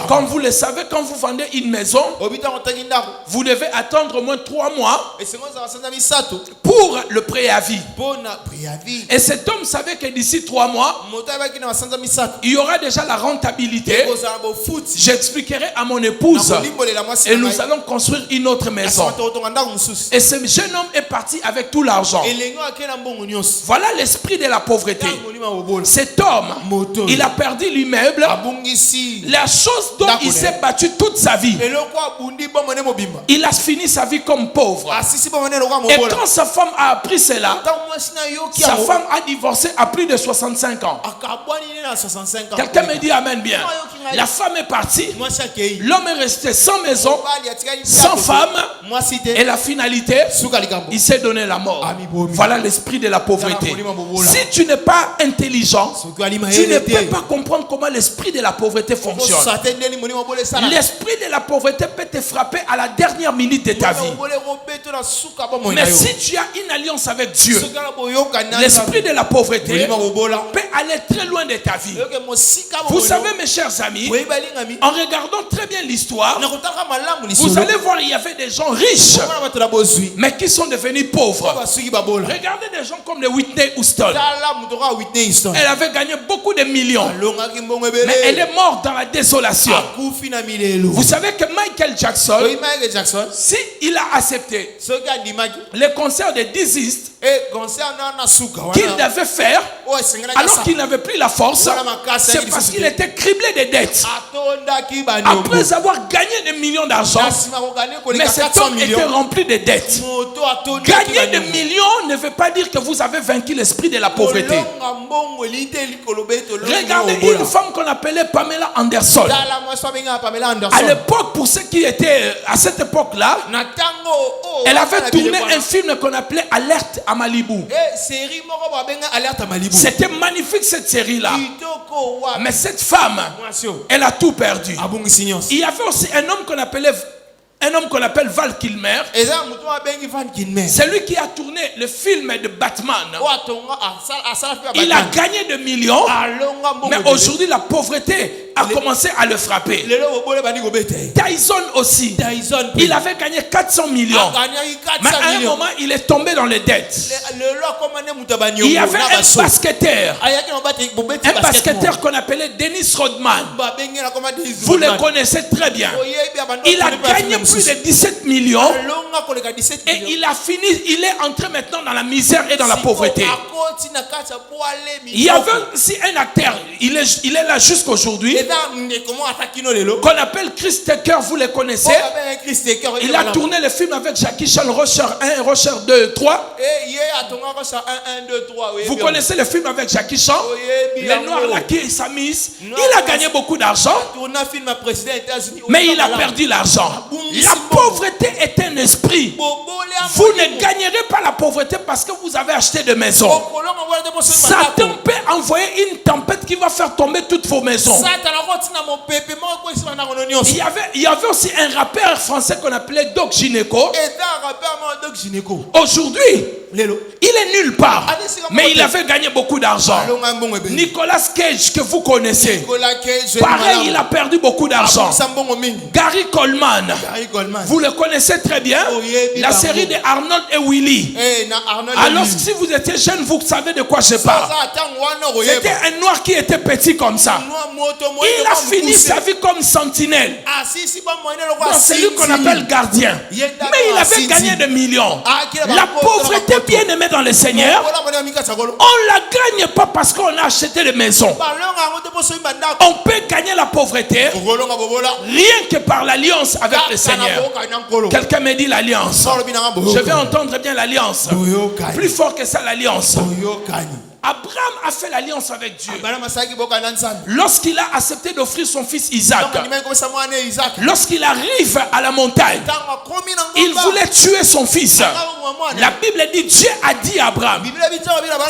Comme vous le savez, quand vous vendez une maison, vous devez attendre au moins 3 mois pour le préavis. Et cet homme savait que d'ici 3 mois, il y aura déjà la rentabilité. J'expliquerai à mon épouse et nous allons construire une autre maison. Et ce jeune homme est parti avec tout l'argent. Voilà l'esprit de la pauvreté. Cet homme, il a perdu l'immeuble, la chose dont il s'est battu toute sa vie. Il a fini sa vie comme pauvre. Et quand sa femme a appris cela, sa femme a divorcé à plus de 65 ans. Quelqu'un me dit amen bien. La femme est partie, l'homme est resté sans maison, sans femme, et la finalité, il s'est donné la mort. Voilà l'esprit de la pauvreté. Si tu n'es pas intelligent, tu ne peux pas comprendre comment l'esprit de la pauvreté fonctionne. L'esprit de la pauvreté peut te frapper à la dernière minute de ta vie. Mais si tu as une alliance avec Dieu, l'esprit de la pauvreté peut aller très loin de ta vie. Vous savez, mes chers amis, en regardant très bien l'histoire, vous allez voir, il y avait des gens riches, mais qui sont devenus pauvres. Regardez des gens comme le Whitney Houston. Elle avait gagné beaucoup de millions, mais elle est morte dans la désolation. Vous savez que Michael Jackson, si il a accepté le concert de This East qu'il devait faire, alors qu'il n'avait plus la force, c'est parce qu'il était criblé de dettes. Après avoir gagné des millions d'argent, mais cet homme était rempli de dettes. Gagner des millions ne veut pas dire que vous avez vaincu l'esprit de la pauvreté. Regardez une femme qu'on appelait Pamela Anderson. À l'époque, pour ceux qui étaient à cette époque-là, elle avait tourné un film qu'on appelait Alerte à Malibu. C'était magnifique cette série-là. Mais cette femme, elle a tout perdu. Il y avait aussi un homme qu'on appelle Val Kilmer. C'est lui qui a tourné le film de Batman. Il a gagné des millions, mais aujourd'hui la pauvreté a commencé à le frapper. Tyson aussi, il avait gagné 400 millions, mais à un moment il est tombé dans les dettes. Il y avait un basketteur qu'on appelait Dennis Rodman. Vous le connaissez très bien. Il a gagné plus de 17 millions et il est entré maintenant dans la misère et dans la pauvreté. Il y avait aussi un acteur, il est là jusqu'aujourd'hui, qu'on appelle Chris Tucker, vous le connaissez. Il a tourné le film avec Jackie Chan, Rusher 1, Rusher 2, 3. Vous connaissez le film avec Jackie Chan, le noir là qui s'amuse. Il a gagné beaucoup d'argent, mais il a perdu l'argent. La pauvreté est un esprit. Vous ne gagnerez pas la pauvreté parce que vous avez acheté des maisons. Satan peut envoyer une tempête qui va faire tomber toutes vos maisons. Il y avait aussi un rappeur français qu'on appelait Doc Gynéco. Aujourd'hui, il est nulle part, mais il avait gagné beaucoup d'argent. Nicolas Cage, que vous connaissez, pareil, il a perdu beaucoup d'argent. Gary Coleman, vous le connaissez très bien, la série de Arnold et Willy. Alors si vous étiez jeune, vous savez de quoi je parle. C'était un noir qui était petit comme ça. Il a fini sa vie comme sentinelle. Non, c'est lui qu'on appelle gardien. Mais il avait gagné des millions. La pauvreté, bien aimée dans le Seigneur, on la gagne pas parce qu'on a acheté des maisons. On peut gagner la pauvreté rien que par l'alliance avec le Seigneur. Quelqu'un me dit l'alliance. Je vais entendre bien l'alliance. Plus fort que ça, l'alliance. Abraham a fait l'alliance avec Dieu lorsqu'il a accepté d'offrir son fils Isaac. Lorsqu'il arrive à la montagne, il voulait tuer son fils. La Bible dit, Dieu a dit à Abraham,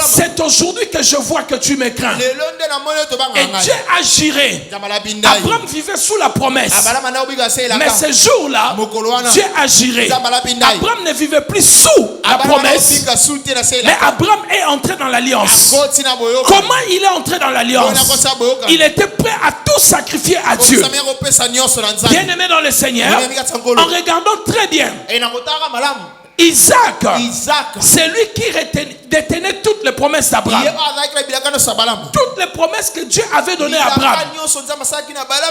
c'est aujourd'hui que je vois que tu me crains. Et Dieu a juré. Abraham vivait sous la promesse. Mais ce jour-là, Dieu a juré. Abraham ne vivait plus sous la promesse. Mais Abraham est entré dans l'alliance. Comment il est entré dans l'alliance? Il était prêt à tout sacrifier à Dieu. Bien aimé dans le Seigneur, en regardant très bien, Isaac, c'est lui qui détenait toutes les promesses d'Abraham. Toutes les promesses que Dieu avait données à Abraham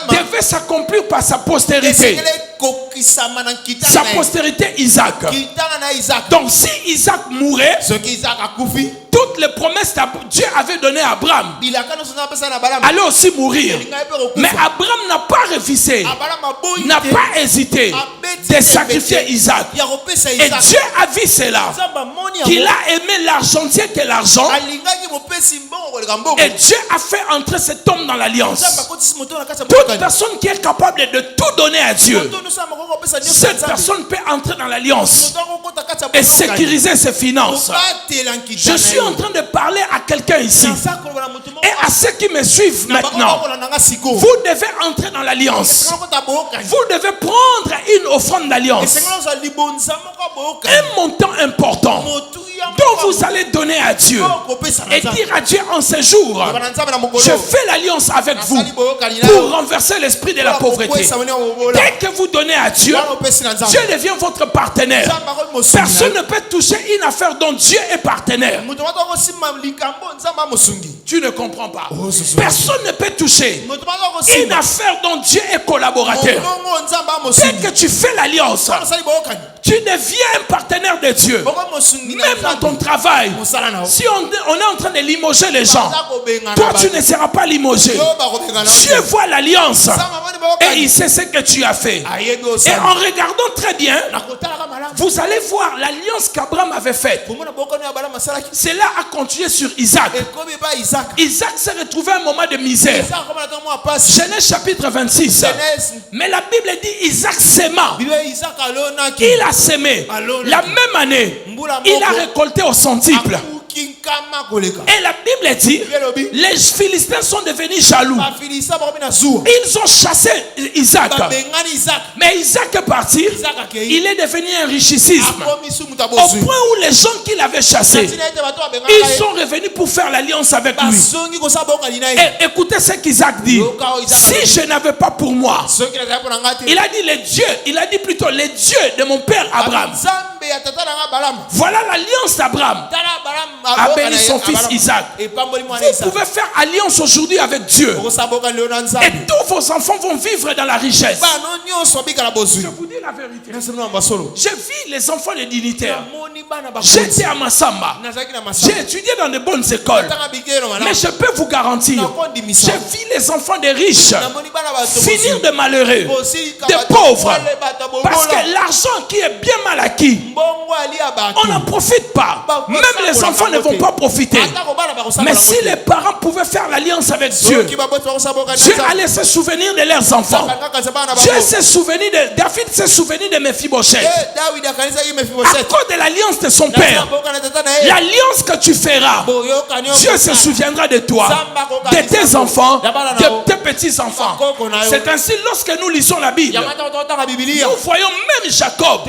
devaient s'accomplir par sa postérité. Sa postérité Isaac. Donc si Isaac mourait, toutes les promesses que Dieu avait données à Abraham allaient aussi mourir. Mais Abraham n'a pas refusé, n'a pas hésité de sacrifier Isaac. Et Dieu a vu cela, qu'il a aimé l'argentier que l'argent. Et Dieu a fait entrer cet homme dans l'alliance. Toute personne qui est capable de tout donner à Dieu, cette personne peut entrer dans l'alliance et sécuriser ses finances. Je suis en train de parler à quelqu'un ici et à ceux qui me suivent maintenant. Vous devez entrer dans l'alliance. Vous devez prendre une offrande d'alliance, un montant important dont vous allez donner à Dieu et dire à Dieu en ce jour, je fais l'alliance avec vous pour renverser l'esprit de la pauvreté. Dès que vous donnez à Dieu, Dieu devient votre partenaire. Personne ne peut toucher une affaire dont Dieu est partenaire. Tu ne comprends pas. Personne ne peut toucher une affaire dont Dieu est collaborateur. Dès que tu fais l'alliance, tu deviens un partenaire de Dieu. Même dans ton travail, si on est en train de limoger les gens, toi tu ne seras pas limogé. Dieu voit l'alliance et il sait ce que tu as fait. Et en regardant très bien, vous allez voir l'alliance qu'Abraham avait faite. Cela a continué sur Isaac. Isaac s'est retrouvé à un moment de misère. Genèse chapitre 26. Mais la Bible dit Isaac s'aima. Il a sémé. La même année, il a récolté au centuple. Et la Bible dit, les Philistins sont devenus jaloux. Ils ont chassé Isaac. Mais Isaac est parti. Il est devenu un richissime. Au point où les gens qui l'avaient chassé, ils sont revenus pour faire l'alliance avec lui. Et écoutez ce qu'Isaac dit. Si je n'avais pas pour moi, il a dit les dieux, il a dit plutôt les dieux de mon père Abraham. Voilà l'alliance d'Abraham. A béni son fils Isaac. Vous pouvez faire alliance aujourd'hui avec Dieu. Et tous vos enfants vont vivre dans la richesse. Je vous dis la vérité. J'ai vu les enfants des dignitaires. J'étais à Massamba. J'ai étudié dans de bonnes écoles. Mais je peux vous garantir, j'ai vu les enfants des riches finir de malheureux, de pauvres. Parce que l'argent qui est bien mal acquis, on n'en profite pas. Même les enfants ne vont pas profiter. Mais si les parents pouvaient faire l'alliance avec Dieu, Dieu allait se souvenir de leurs enfants. Dieu s'est souvenu de David, s'est souvenu de Mephibosheth à cause de l'alliance de son père. L'alliance que tu feras, Dieu se souviendra de toi, de tes enfants, de tes petits-enfants. C'est ainsi lorsque nous lisons la Bible, nous voyons même Jacob.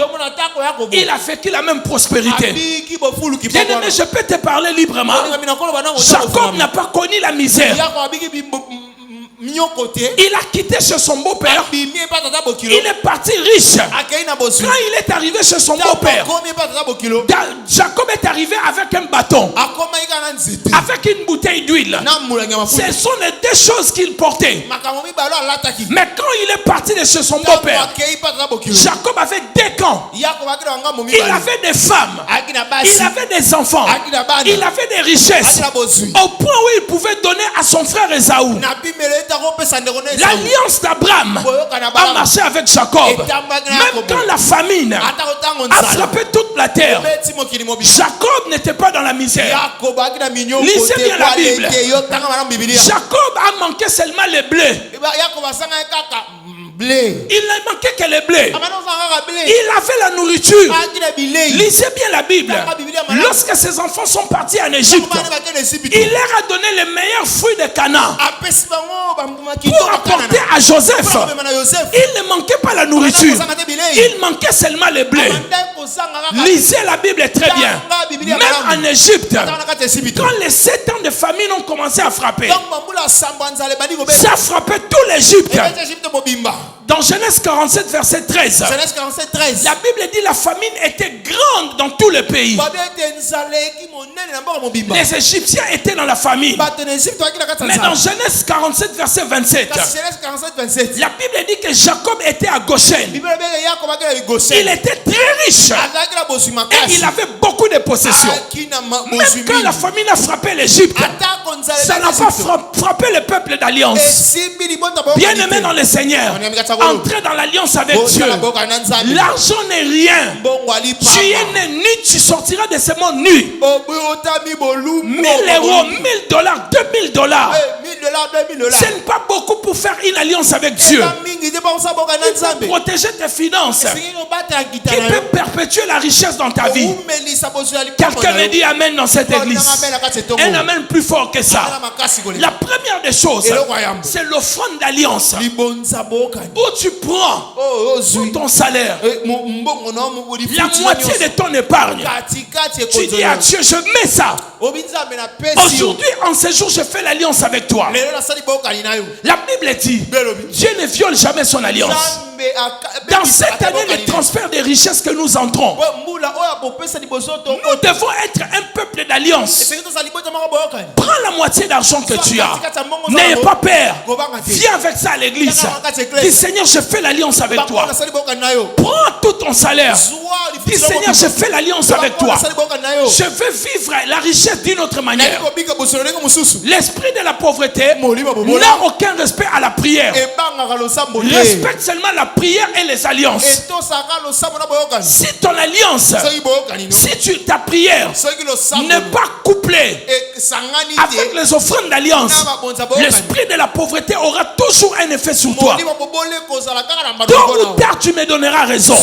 Il a vécu la même prospérité. Bien-aimé, je peux te parler librement. Jacob n'a pas connu la misère. Il a quitté chez son beau-père. Il est parti riche. Quand il est arrivé chez son beau-père, Jacob est arrivé avec un bâton, avec une bouteille d'huile. Ce sont les deux choses qu'il portait. Mais quand il est parti de chez son beau-père, Jacob avait deux camps. Il avait des femmes, il avait des enfants, il avait des richesses, au point où il pouvait donner à son frère Esaü. L'alliance d'Abraham a marché avec Jacob. Même quand la famine a frappé toute la terre, Jacob n'était pas dans la misère. Lisez bien la Bible. Jacob a manqué seulement le blé. Il ne manquait que le blé. Il avait la nourriture. Lisez bien la Bible. Lorsque ses enfants sont partis en Égypte, il leur a donné les meilleurs fruits de Canaan pour apporter à Joseph. Il ne manquait pas la nourriture. Il manquait seulement le blé. Lisez la Bible très bien. Même en Égypte, quand les 7 ans de famine ont commencé à frapper, ça frappait tout l'Égypte. Dans Genèse 47, verset 13, la Bible dit la famine était grande dans tout le pays. Les Égyptiens étaient dans la famine. Mais dans Genèse 47, verset 27, la Bible dit que Jacob était à Goshen. Il était très riche et il avait beaucoup de possessions. Même quand la famine a frappé l'Égypte, ça n'a pas frappé le peuple d'alliance. Bien-aimé dans le Seigneur, entrer dans l'alliance avec Dieu. L'argent n'est rien. Tu es né nu, tu sortiras de ce monde nu. 1000 euros, 1000 dollars, 2000 dollars. Ce n'est pas beaucoup pour faire une alliance avec Dieu. Qui peut protéger tes finances, qui peut perpétuer la richesse dans ta vie. Quelqu'un me dit amen dans cette église. Un amen plus fort que ça. La première des choses, c'est l'offrande d'alliance. Où tu prends tout ton salaire, la moitié de ton épargne, tu dis à Dieu, je mets ça. Aujourd'hui, en ce jour, je fais l'alliance avec toi. La Bible dit, Dieu ne viole jamais son alliance. Dans cette année de transfert des richesses que nous entrons, nous devons être un peuple d'alliance. Prends la moitié d'argent que tu as. N'ayez pas peur. Viens avec ça à l'église. Dis Seigneur, je fais l'alliance avec toi. Prends tout ton salaire. Dis Seigneur, je fais l'alliance avec toi. Je veux vivre la richesse d'une autre manière. L'esprit de la pauvreté n'a aucun respect à la prière. Respecte seulement la prière et les alliances. Si ton alliance, si ta prière n'est pas couplée avec les offrandes d'alliance, l'esprit de la pauvreté aura toujours un effet sur toi. Tôt ou tard, tu me donneras raison.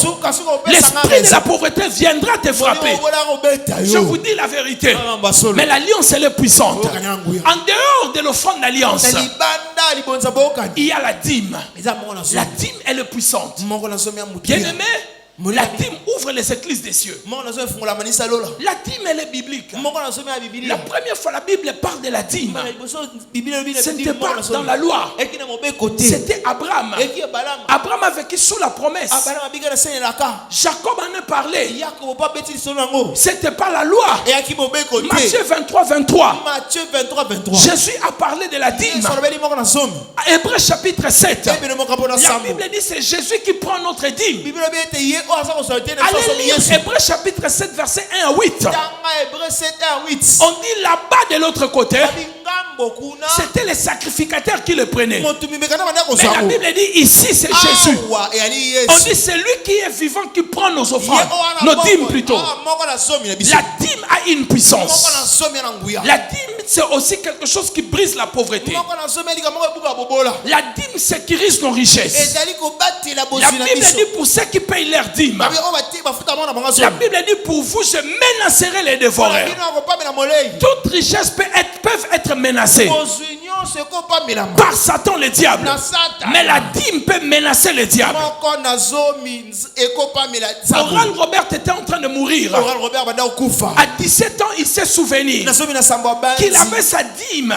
L'esprit de la pauvreté viendra te frapper. Je vous dis la vérité. Mais l'alliance, elle est puissante. En dehors de l'offrande d'alliance, il y a la dîme. La dîme, elle est puissante. Bien aimé, la dîme ouvre les églises des cieux. La dîme, elle est biblique. La première fois la Bible parle de la dîme, ce n'était pas dans la loi. C'était Abraham. Abraham a vécu sous la promesse. Jacob en a parlé. C'était pas la loi. Matthieu 23, 23. Jésus a parlé de la dîme. Hébreux chapitre 7. La Bible dit c'est Jésus qui prend notre dîme. Allez lire Hébreux chapitre 7 verset 1 à 8. On dit là-bas de l'autre côté, c'était les sacrificateurs qui le prenaient. Mais la Bible dit ici c'est Jésus. On dit c'est lui qui est vivant qui prend nos offrandes, nos dîmes plutôt. La dîme a une puissance. La dîme c'est aussi quelque chose qui brise la pauvreté. La dîme sécurise nos richesses. La Bible dit pour ceux qui payent leur dîme. La Bible dit pour vous je menacerai les dévoreurs. Toute richesse peut être menacée par Satan le diable. Mais la dîme peut menacer le diable. Oral Robert était en train de mourir. À 17 ans, il s'est souvenu qu'il avait sa dîme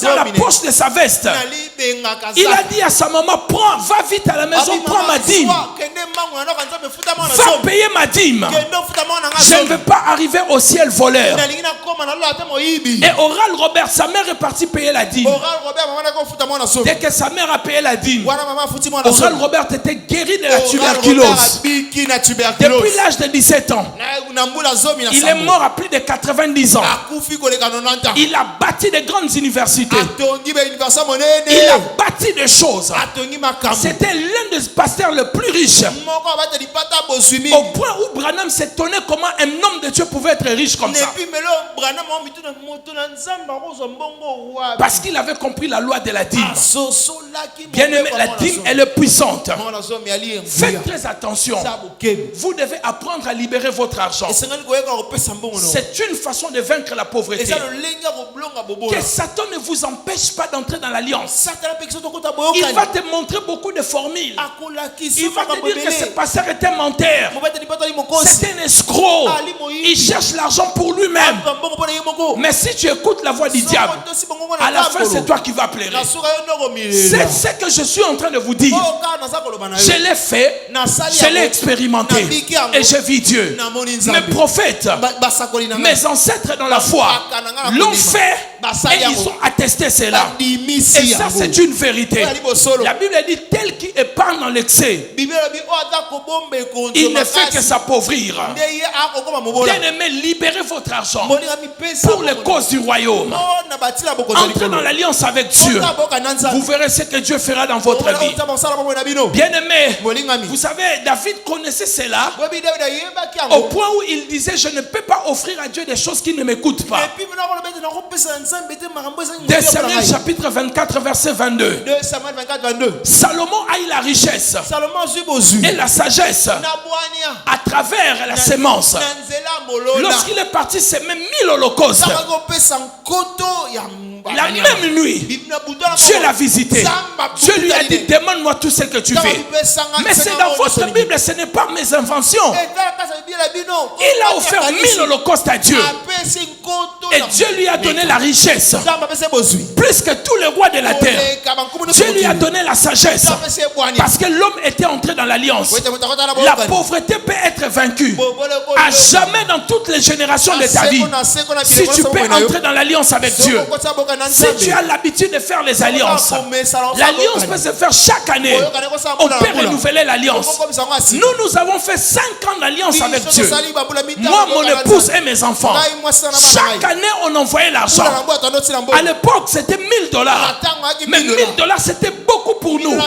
dans la poche de sa veste. Il a dit à sa maman, va vite à la maison, prends ma dîme. Va payer ma dîme. Je ne veux pas arriver au ciel voleur. Et Oral Robert, sa mère est partie payer la dîme. Dès que sa mère a payé la dîme, Oral Robert était guéri de la tuberculose. Depuis l'âge de 17 ans, il est mort à plus de 90 ans. Il a bâti de grandes universités. Il a bâti des choses. C'était l'un des pasteurs les plus riches. Au point où Branham s'étonnait comment un homme de Dieu pouvait être riche comme ça. Parce qu'il avait compris la loi de la dîme. Bien aimé, la dîme elle est puissante. Faites très attention. Vous devez apprendre à libérer votre argent. C'est une façon de vaincre la pauvreté. Que Satan ne vous empêche pas d'entrer dans l'alliance. Il va te montrer beaucoup de formules. Il va te dire que ce pasteur est un menteur. C'est un escroc. Il cherche l'argent pour lui-même. Mais si tu écoutes la voix du diable, à la fin c'est toi qui vas pleurer. C'est ce que je suis en train de vous dire. Je l'ai fait, je l'ai expérimenté et je vis Dieu. Mes prophètes, mes ancêtres dans la foi l'ont fait et ils ont attesté cela. Et ça c'est une vérité. La Bible dit tel qui épargne dans l'excès, il ne fait que s'appauvrir. Bien-aimé, libérez votre argent pour les causes du royaume. Entrez dans l'alliance avec Dieu. Vous verrez ce que Dieu fera dans votre vie. Bien-aimé, vous savez, David connaissait cela au point où il disait, je ne peux pas offrir à Dieu des choses qui ne m'écoutent pas. 2 Samuel chapitre 24 verset 22. Salomon a eu la richesse et la sagesse à travers la sémence. Lorsqu'il est parti s'aimer 1000 holocaustes, la même nuit, Dieu l'a visité. Dieu lui a dit, demande-moi tout ce que tu veux. Mais c'est dans votre Bible, ce n'est pas mes inventions. Il a offert 1000 holocaustes à Dieu. Et Dieu lui a donné la richesse. Plus que tous les rois de la terre. Dieu lui a donné la sagesse. Parce que l'homme était entré dans l'alliance. La pauvreté peut être vaincue. À jamais dans toutes les générations de ta vie. Si tu peux entrer dans l'alliance avec Dieu. Si tu as l'habitude de faire les alliances, l'alliance peut se faire chaque année. On peut renouveler l'alliance. Nous avons fait 5 ans d'alliance avec Dieu. Moi, mon épouse et mes enfants. Chaque année, on envoyait l'argent. À l'époque, c'était $1000. Mais $1000, c'était beaucoup pour nous.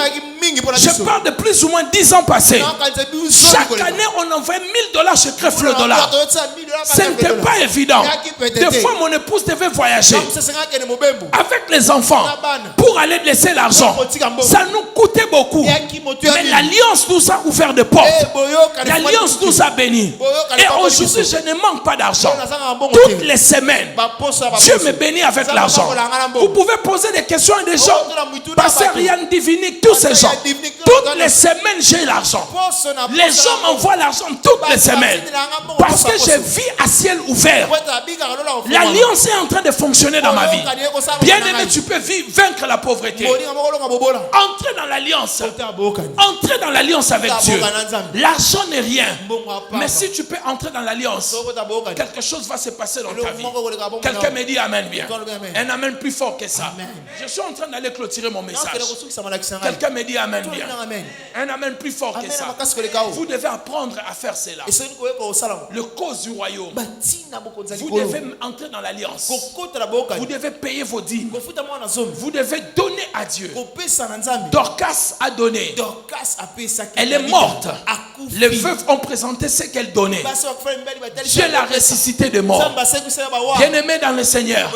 Je parle de plus ou moins 10 ans passés. Chaque année, on envoyait $1000 chez Crève le dollar. Ce n'était pas évident. Des fois, mon épouse devait voyager avec les enfants pour aller laisser l'argent. Ça nous coûtait beaucoup. Mais l'alliance nous a ouvert des portes. L'alliance nous a bénis. Et aujourd'hui, je ne manque pas d'argent. Toutes les semaines, Dieu me bénit avec l'argent. Vous pouvez poser des questions à des gens. Pasteur Yann Divinique, tous ces gens. Toutes les semaines, j'ai l'argent. Les gens m'envoient l'argent toutes les semaines. Parce que je vis à ciel ouvert. L'alliance est en train de fonctionner dans ma vie. Bien aimé, tu peux vaincre la pauvreté. Entrez dans l'alliance. Entrez dans l'alliance avec Dieu. L'argent n'est rien. Mais si tu peux entrer dans l'alliance, quelque chose va se passer dans ta vie. Quelqu'un me dit amen bien. Un amen plus fort que ça. Je suis en train d'aller clôturer mon message. Quelqu'un me dit amen bien. Un amen plus fort que ça. Vous devez apprendre à faire cela. Le cause du royaume. Vous devez entrer dans l'alliance. Vous devez payer vos dîmes. Vous devez donner à Dieu. Dorcas a donné. Elle est morte. Les veuves ont présenté ce qu'elle donnait. Dieu l'a ressuscité de mort. Bien-aimé dans le Seigneur,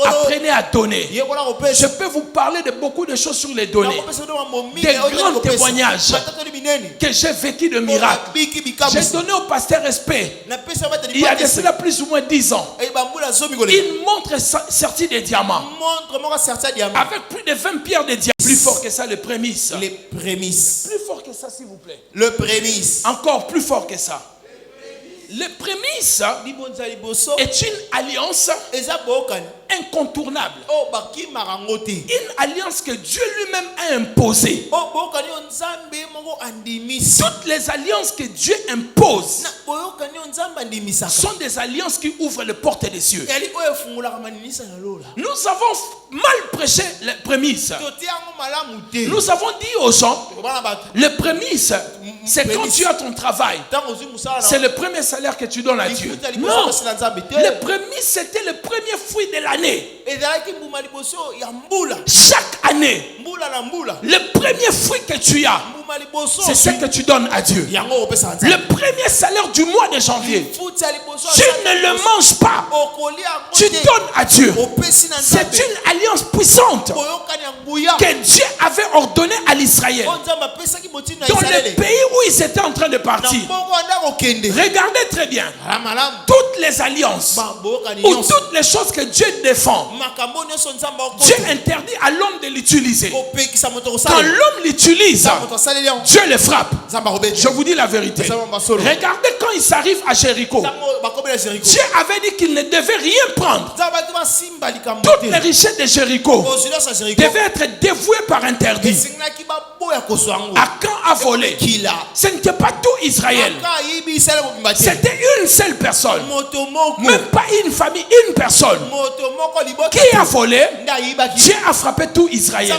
apprenez à donner. Je peux vous parler de beaucoup de choses sur les données. Des grands témoignages que j'ai vécu de miracles. J'ai donné au pasteur Respect il y a de cela plus ou moins 10 ans. Il montre sorti des diamants avec plus de 20 pierres de diamants. Plus fort que ça, les prémices. Les prémices. Plus fort que ça, s'il vous plaît. Le prémisse. Encore plus fort que ça. Les prémices est une alliance incontournable. Une alliance que Dieu lui-même a imposée. Toutes les alliances que Dieu impose sont des alliances qui ouvrent les portes des cieux. Nous avons mal prêché les prémices. Nous avons dit aux gens, les prémices, c'est quand tu as ton travail. C'est le premier salaire que tu donnes à Dieu. Non, les prémices, c'était le premier fruit de l'année. Chaque année, le premier fruit que tu as, c'est ce que tu donnes à Dieu. Le premier salaire du mois de janvier, tu ne le manges pas, tu donnes à Dieu. C'est une alliance puissante que Dieu avait ordonnée à l'Israël dans le pays où ils étaient en train de partir. Regardez très bien, toutes les alliances ou toutes les choses que Dieu défend, Dieu interdit à l'homme de l'utiliser. Quand l'homme l'utilise, Dieu le frappe. Je vous dis la vérité. Regardez quand ils arrivent à Jéricho, Dieu avait dit qu'il ne devait rien prendre. Toutes les richesses de Jéricho devaient être dévouées par interdit. Akan a volé. Ce n'était pas tout Israël. C'était une seule personne. Même pas une famille, une personne. Qui a volé? Dieu a frappé tout Israël.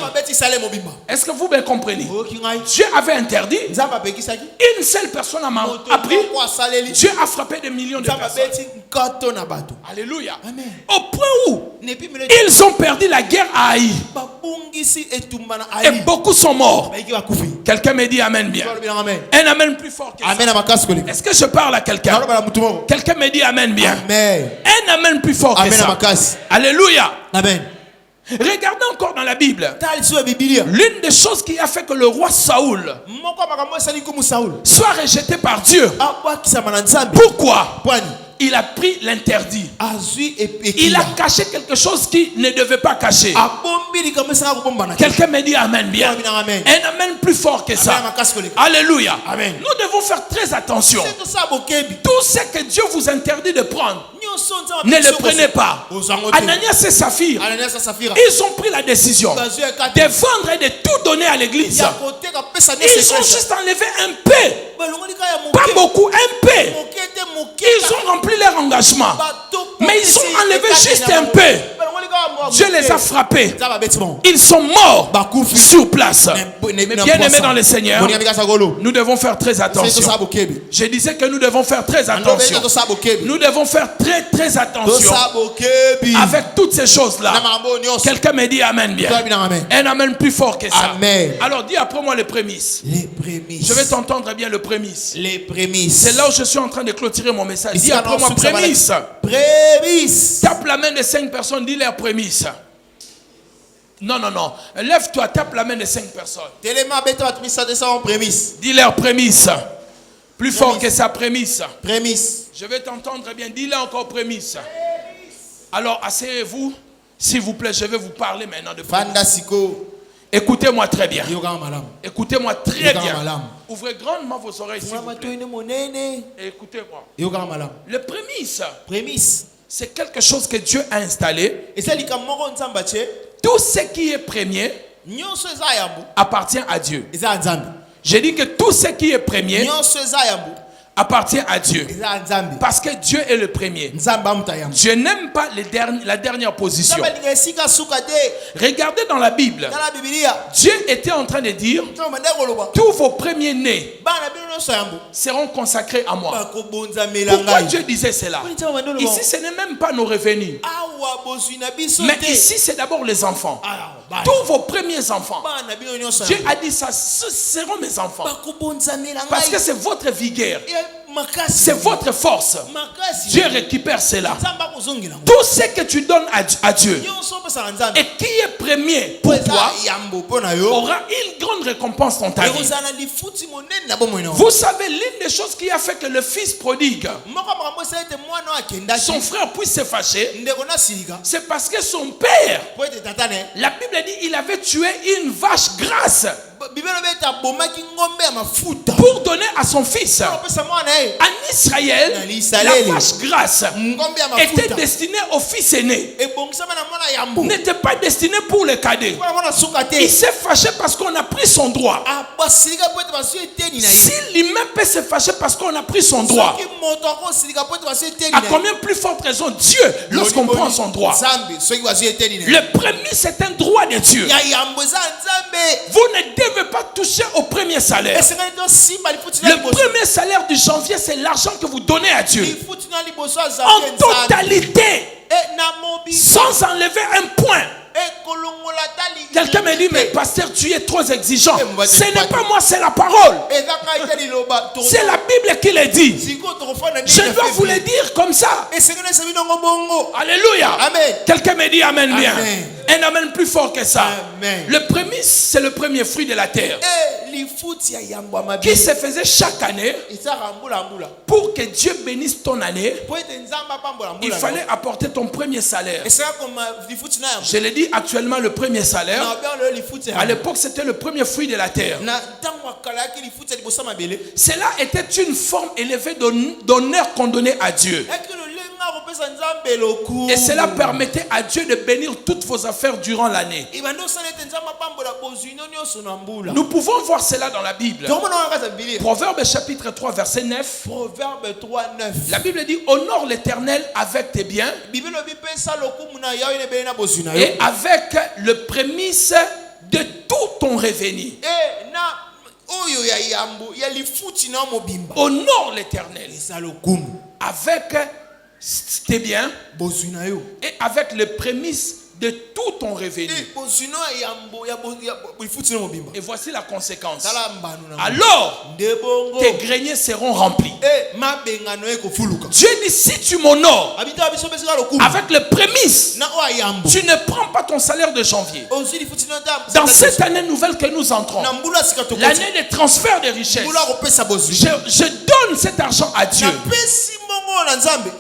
Est-ce que vous me comprenez? Dieu avait interdit. Une seule personne a pris. Dieu a frappé des millions de personnes. Alléluia. Au point où ils ont perdu la guerre à Haï. Et beaucoup sont morts. Quelqu'un me dit amen bien. Un amen plus fort que ça. Est-ce que je parle à quelqu'un? Quelqu'un me dit amen bien. Un amen plus fort que ça. Alléluia. Amen. Regardez encore dans la Bible. L'une des choses qui a fait que le roi Saoul soit rejeté par Dieu. Pourquoi? Il a pris l'interdit. Il a caché quelque chose qu'il ne devait pas cacher. Quelqu'un me dit amen bien. Un amen plus fort que ça. Alléluia. Nous devons faire très attention. Tout ce que Dieu vous interdit de prendre, ne le prenez pas. Ananias et Saphir, ils ont pris la décision de vendre et de tout donner à l'église. Ils ont juste enlevé un peu, pas beaucoup, un peu. Ils ont rempli leur engagement, mais ils ont enlevé juste un peu. Dieu les a frappés. Ils sont morts sur place. Mais bien aimés dans le Seigneur, nous devons faire très attention. Je disais que nous devons faire très attention. Nous devons faire très attention avec toutes ces choses-là. Quelqu'un me dit amen bien. Un amen plus fort que ça. Alors dis après moi les prémices. Je vais t'entendre bien le prémisse. Les prémices. C'est là où je suis en train de clôturer mon message. Dis après moi prémisse. Prémices. Tape la main de 5 personnes, dis leur prémisse. Non. Lève-toi, tape la main de 5 personnes. Dis leur prémisse. Plus fort que ça, prémisse. Prémisse. Je vais t'entendre bien. Dis-leur encore prémisse. Alors, asseyez-vous. S'il vous plaît, je vais vous parler maintenant de prémisse. Écoutez-moi très bien. Écoutez-moi très bien. Ouvrez grandement vos oreilles. Et écoutez-moi. Le prémisse, c'est quelque chose que Dieu a installé. Tout ce qui est premier appartient à Dieu. J'ai dit que tout ce qui est premier appartient à Dieu. Parce que Dieu est le premier. Dieu n'aime pas la dernière position. Regardez dans la Bible. Dieu était en train de dire, tous vos premiers-nés seront consacrés à moi. Pourquoi Dieu disait cela? Ici, ce n'est même pas nos revenus. Mais ici, c'est d'abord les enfants. Tous vos premiers enfants. Dieu a dit ça, ce seront mes enfants. Parce que c'est votre vigueur. C'est votre force. Dieu récupère cela. Tout ce que tu donnes à Dieu et qui est premier pour toi aura une grande récompense dans ta vie. Vous savez, l'une des choses qui a fait que le fils prodigue, son frère puisse se fâcher, c'est parce que son père, la Bible dit, il avait tué une vache grasse. pour donner à son fils. En Israël, la vache grasse était destinée au fils aîné, n'était pas destinée pour le cadet. Il s'est fâché parce qu'on a pris son droit. Si l'humain peut se fâcher parce qu'on a pris son droit, à combien plus forte raison Dieu lorsqu'on prend son droit? Le premier, c'est un droit de Dieu. Vous ne devez pas toucher au premier salaire. Le premier salaire du janvier, c'est l'argent que vous donnez à Dieu en totalité, sans enlever un point. Quelqu'un me dit, mais pasteur, tu es trop exigeant. Ce n'est pas moi, c'est la parole. C'est la Bible qui le dit. Je dois vous le dire comme ça. Alléluia. Quelqu'un me dit amen bien. Un amen plus fort que ça. Le premier, c'est le premier fruit de la terre qui se faisait chaque année. Pour que Dieu bénisse ton année, il fallait apporter ton premier salaire. Je l'ai dit actuellement, le premier salaire. À l'époque, c'était le premier fruit de la terre. Cela était une forme élevée d'honneur qu'on donnait à Dieu. Et cela permettait à Dieu de bénir toutes vos affaires durant l'année. Nous pouvons voir cela dans la Bible. Proverbe chapitre 3 verset 9. La Bible dit: honore l'Éternel avec tes biens et avec le prémisse de tout ton revenu. Honore l'Éternel avec tes biens et avec les prémices de tout ton revenu. Et voici la conséquence. Alors, tes greniers seront remplis. Dieu dit: si tu m'honores avec les prémices, tu ne prends pas ton salaire de janvier. Dans cette année nouvelle que nous entrons, l'année des transferts de richesses, je donne cet argent à Dieu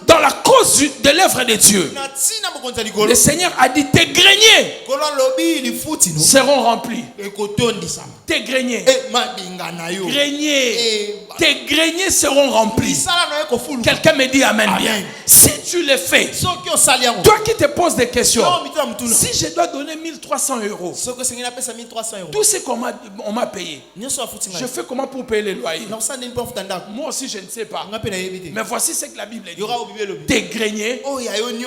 dans la cause de l'œuvre de Dieu. Le Seigneur a dit: tes greniers seront remplis. Tes greniers, tes greniers seront remplis. Quelqu'un me dit amen bien. Si tu le fais, toi qui te poses des questions, si je dois donner 1300 euros, tout ce qu'on m'a payé, je fais comment pour payer les loyers? Moi aussi je ne sais pas. Mais voici ce que la Bible dit: tes greniers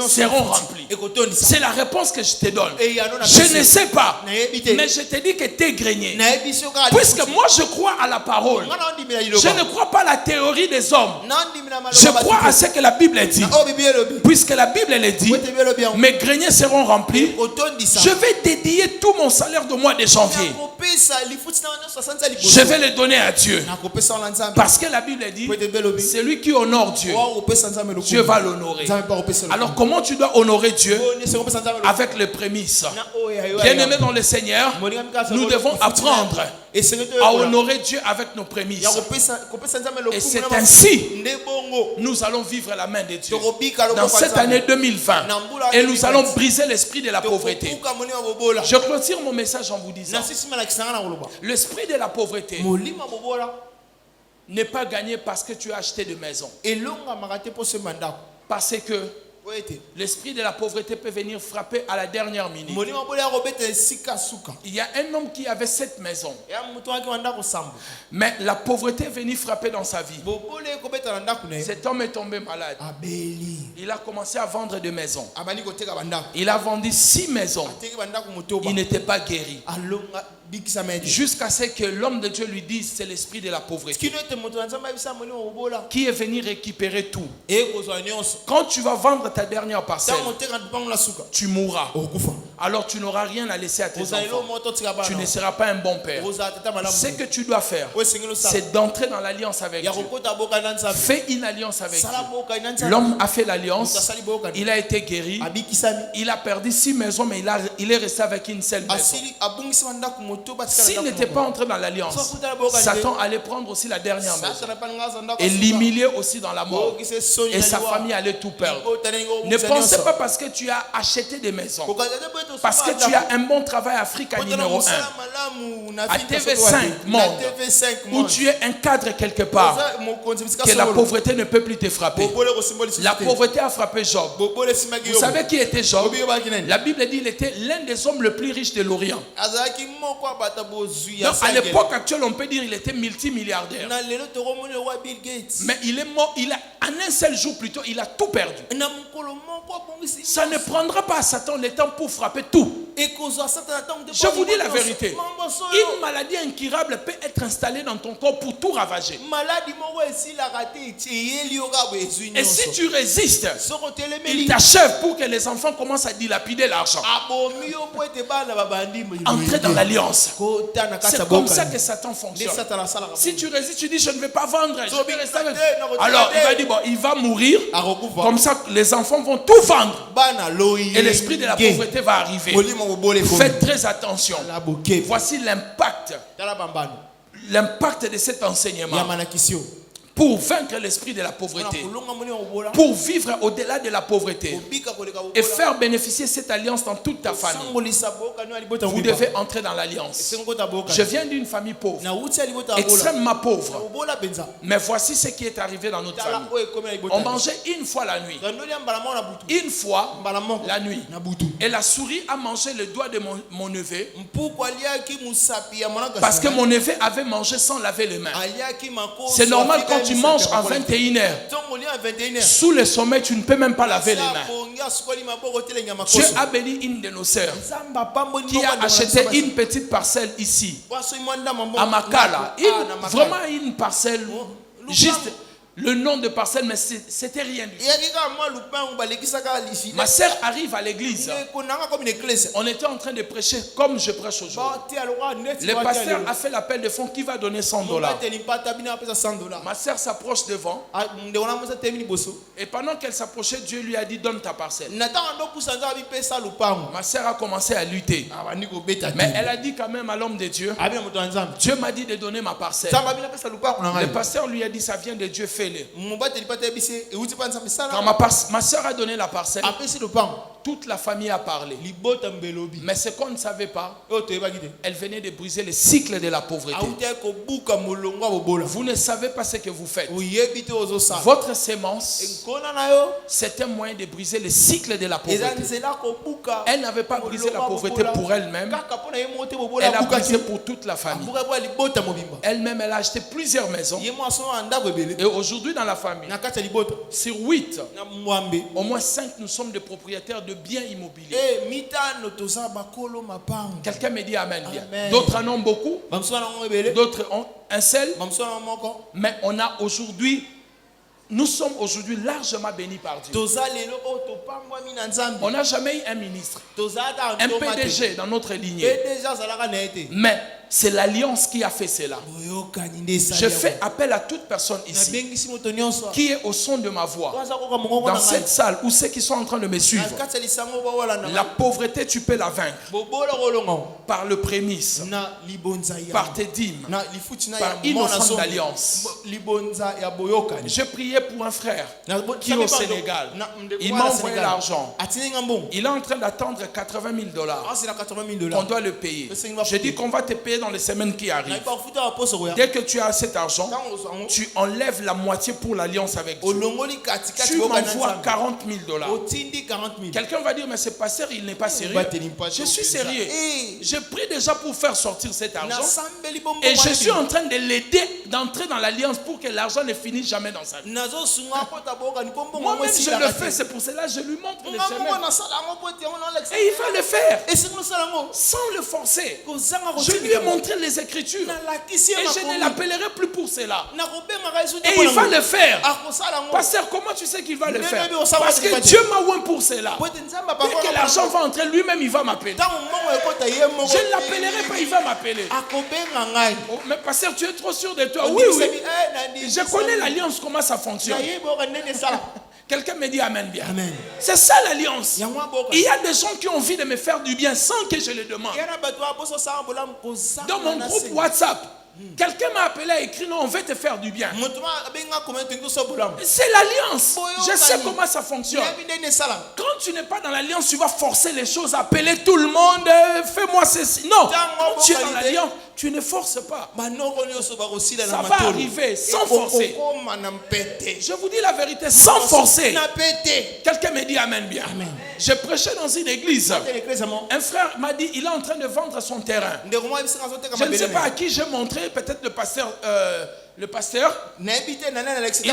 seront remplis. C'est la réponse que je te donne. Je ne sais pas, mais je te dis que tes greniers, puisque moi je crois à la parole, je ne crois pas à la théorie des hommes, je crois à ce que la Bible dit. Puisque la Bible le dit, mes greniers seront remplis, je vais dédier tout mon salaire de mois de janvier, je vais le donner à Dieu. Parce que la Bible dit: celui qui honore Dieu, Dieu va l'honorer. Alors comment tu dois honorer Dieu? Avec les prémices. Bien-aimés dans le Seigneur, nous devons apprendre à honorer Dieu avec nos prémices. Et c'est ainsi nous allons vivre la main de Dieu dans cette année 2020. Et nous allons briser l'esprit de la pauvreté. Je clôture mon message en vous disant: l'esprit de la pauvreté n'est pas gagné parce que tu as acheté de maison. Parce que l'esprit de la pauvreté peut venir frapper à la dernière minute. Il y a un homme qui avait 7 maisons, mais la pauvreté est venue frapper dans sa vie. Cet homme est tombé malade. Il a commencé à vendre des maisons. Il a vendu 6 maisons. Il n'était pas guéri. Jusqu'à ce que l'homme de Dieu lui dise: c'est l'esprit de la pauvreté qui est venu récupérer tout. Quand tu vas vendre ta dernière parcelle, tu mourras. Alors tu n'auras rien à laisser à tes enfants. Tu ne seras pas un bon père. Ce que tu dois faire, c'est d'entrer dans l'alliance avec Dieu. Fais une alliance avec Dieu. L'homme a fait l'alliance. Il a été guéri. Il a perdu 6 maisons, mais il est resté avec une seule maison. S'il n'était pas entré dans l'alliance, Satan allait prendre aussi la dernière maison et l'humilier aussi dans la mort. Et sa famille allait tout perdre. Ne pensez pas parce que tu as acheté des maisons Parce que tu as un bon travail à Africa numéro 1. À TV5 Monde. Où tu es un cadre quelque part. Que la pauvreté ne peut plus te frapper. La pauvreté a frappé Job. Vous savez qui était Job? La Bible dit qu'il était l'un des hommes les plus riches de l'Orient. Donc à l'époque actuelle, on peut dire qu'il était multimilliardaire. Mais il est mort, en un seul jour plutôt, il a tout perdu. Ça ne prendra pas à Satan le temps pour frapper tout. Je vous dis la vérité. Une maladie incurable peut être installée dans ton corps pour tout ravager. Et si tu résistes, il t'achève pour que les enfants commencent à dilapider l'argent. Entrer dans l'alliance. C'est comme ça que Satan fonctionne. Si tu résistes, tu dis je ne vais pas vendre, je vais rester avec. Alors il va dire bon, il va mourir. Comme ça, les enfants vont tout vendre. Et l'esprit de la pauvreté va arriver. Faites très attention. Voici l'impact de cet enseignement. Pour vaincre l'esprit de la pauvreté, pour vivre au-delà de la pauvreté et faire bénéficier cette alliance dans toute ta famille, vous devez entrer dans l'alliance. Je viens d'une famille pauvre, extrêmement pauvre, mais voici ce qui est arrivé dans notre famille. On mangeait une fois la nuit, une fois la nuit, et la souris a mangé le doigt de mon neveu parce que mon neveu avait mangé sans laver les mains. C'est normal quand tu manges à 21h. Sous le sommeil, tu ne peux même pas laver les mains. Dieu a béni une de nos sœurs qui a acheté une petite parcelle ici, à Makala. Vraiment une parcelle, juste le nom de parcelle, mais c'était rien du tout. Ma sœur arrive à l'église. On était en train de prêcher comme je prêche aujourd'hui. Le pasteur a fait l'appel de fonds qui va donner $100. Ma sœur s'approche devant. Et pendant qu'elle s'approchait, Dieu lui a dit donne ta parcelle. Ma sœur a commencé à lutter. Mais elle a dit quand même à l'homme de Dieu, Dieu m'a dit de donner ma parcelle. Le pasteur lui a dit ça vient de Dieu, fais-le. Quand ma soeur a donné la parcelle, toute la famille a parlé. Mais ce qu'on ne savait pas, elle venait de briser le cycle de la pauvreté. Vous ne savez pas ce que vous faites. Votre sémence, c'est un moyen de briser le cycle de la pauvreté. Elle n'avait pas brisé la pauvreté pour elle-même. Elle a brisé pour toute la famille. Elle-même, elle a acheté plusieurs maisons. Et aujourd'hui, dans la famille, sur 8, au moins 5, nous sommes des propriétaires de biens immobiliers. Quelqu'un me dit amen. D'autres en ont beaucoup, d'autres ont un seul. Mais nous sommes aujourd'hui largement bénis par Dieu. On n'a jamais eu un ministre, un PDG dans notre lignée. Mais c'est l'alliance qui a fait cela. Je fais appel à toute personne ici qui est au son de ma voix, dans cette salle ou ceux qui sont en train de me suivre. La pauvreté, tu peux la vaincre par le prémisse, par tes dîmes, par une offrande d'alliance. Je priais pour un frère qui est au Sénégal. Il m'a envoyé l'argent. Il est en train d'attendre $80,000. On doit le payer. Je dis qu'on va te payer dans les semaines qui arrivent. Dès que tu as cet argent, tu enlèves la moitié pour l'alliance avec Dieu. Tu m'envoies $40,000. Quelqu'un va dire mais ce pasteur il n'est pas sérieux. Je suis sérieux. Je prie déjà pour faire sortir cet argent et je suis en train de l'aider d'entrer dans l'alliance pour que l'argent ne finisse jamais dans sa vie. Moi-même je le fais, c'est pour cela que je lui montre le chemin. Et il va le faire sans le forcer. Je lui ai montré les Écritures et je ne l'appellerai plus pour cela. Et il va le faire. Pasteur, comment tu sais qu'il va le faire? Parce que Dieu m'a oint pour cela. Dès que l'argent va entrer, lui-même il va m'appeler. Je ne l'appellerai pas, il va m'appeler. Oh, mais pasteur, tu es trop sûr de toi? Oui, oui. Je connais l'alliance, comment ça fonctionne. Quelqu'un me dit amen bien. Amen. C'est ça l'alliance. Il y a des gens qui ont envie de me faire du bien sans que je le demande. Dans mon groupe WhatsApp, Quelqu'un m'a appelé à écrire, non, on veut te faire du bien. C'est l'alliance. Je sais comment ça fonctionne. Quand tu n'es pas dans l'alliance, tu vas forcer les choses, appeler tout le monde, fais-moi ceci. Non, quand tu es dans l'alliance, tu ne forces pas. Ça va arriver sans forcer. Je vous dis la vérité, sans forcer. Quelqu'un me dit amen bien. Amen. Je prêchais dans une église. Un frère m'a dit, il est en train de vendre son terrain. Je ne sais pas à qui j'ai montré, peut-être le pasteur. Il est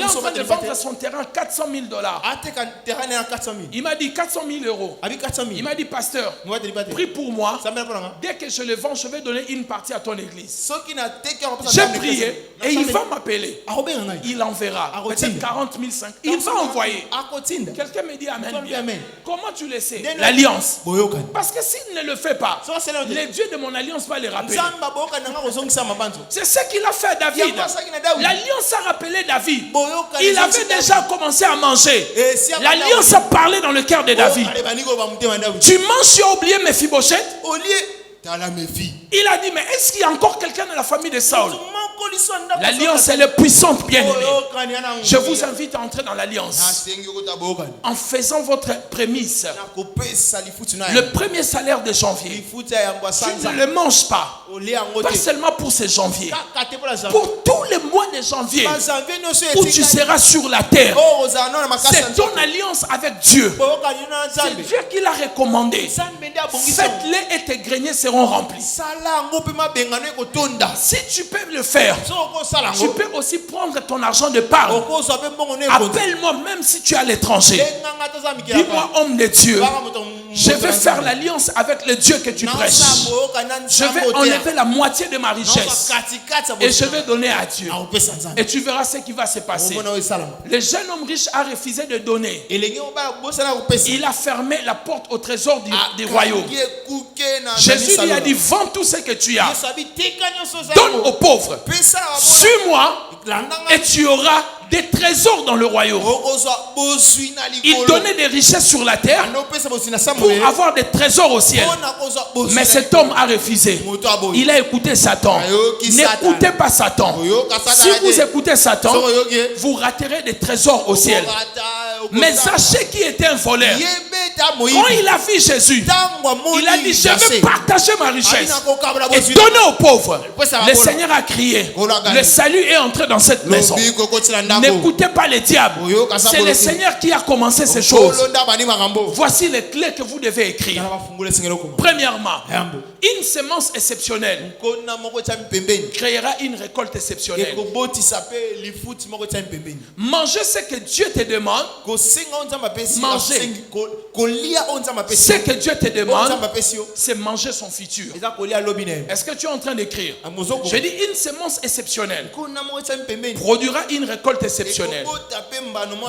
en train de vendre son terrain $400 000. Il m'a dit 400 000 euros. Il m'a dit, pasteur, prie pour moi. Dès que je le vends, je vais donner une partie à ton église. J'ai prié et il va m'appeler. Il enverra. Peut-être 40 000, 5 000. Il va envoyer. Quelqu'un me dit amen. Comment tu le sais? L'alliance. Parce que s'il ne le fait pas, les dieux de mon alliance va les rappeler. C'est ce qu'il a fait à David. L'alliance a rappelé David. Il avait déjà commencé à manger. L'alliance a parlé dans le cœur de David. Tu manges, tu as oublié Mephibosheth? Il a dit, mais est-ce qu'il y a encore quelqu'un dans la famille de Saül? L'alliance, elle est puissante, bien aimée. Je vous invite à entrer dans l'alliance en faisant votre prémisse. Le premier salaire de janvier, tu ne le manges pas. Pas seulement pour ce janvier. Pour tous les mois de janvier où tu seras sur la terre. C'est ton alliance avec Dieu. C'est Dieu qui l'a recommandé. Faites-les et tes greniers seront remplis. Si tu peux le faire, tu peux aussi prendre ton argent de part. Appelle-moi même si tu es à l'étranger. Dis-moi, homme de Dieu, je vais faire l'alliance avec le Dieu que tu prêches. Je vais enlever la moitié de ma richesse et je vais donner à Dieu. Et tu verras ce qui va se passer. Le jeune homme riche a refusé de donner. Il a fermé la porte au trésor du royaume. Jésus lui a dit, vends tout ce que tu as. Donne aux pauvres. Suis-moi et tu auras des trésors dans le royaume. Il donnait des richesses sur la terre pour avoir des trésors au ciel. Mais cet homme a refusé. Il a écouté Satan. N'écoutez pas Satan. Si vous écoutez Satan, vous raterez des trésors au ciel. Mais sachez qui était un voleur. Quand il a vu Jésus, il a dit, je vais partager ma richesse et donner aux pauvres. Le Seigneur a crié, le salut est entré dans cette maison. N'écoutez pas les diables. C'est le Seigneur qui a commencé ces choses. Voici les clés que vous devez écrire. Premièrement, une semence exceptionnelle créera une récolte exceptionnelle. Manger ce que Dieu te demande. Manger ce que Dieu te demande, c'est manger son futur. Est-ce que tu es en train d'écrire? Je dis, une semence exceptionnelle produira une récolte exceptionnelle.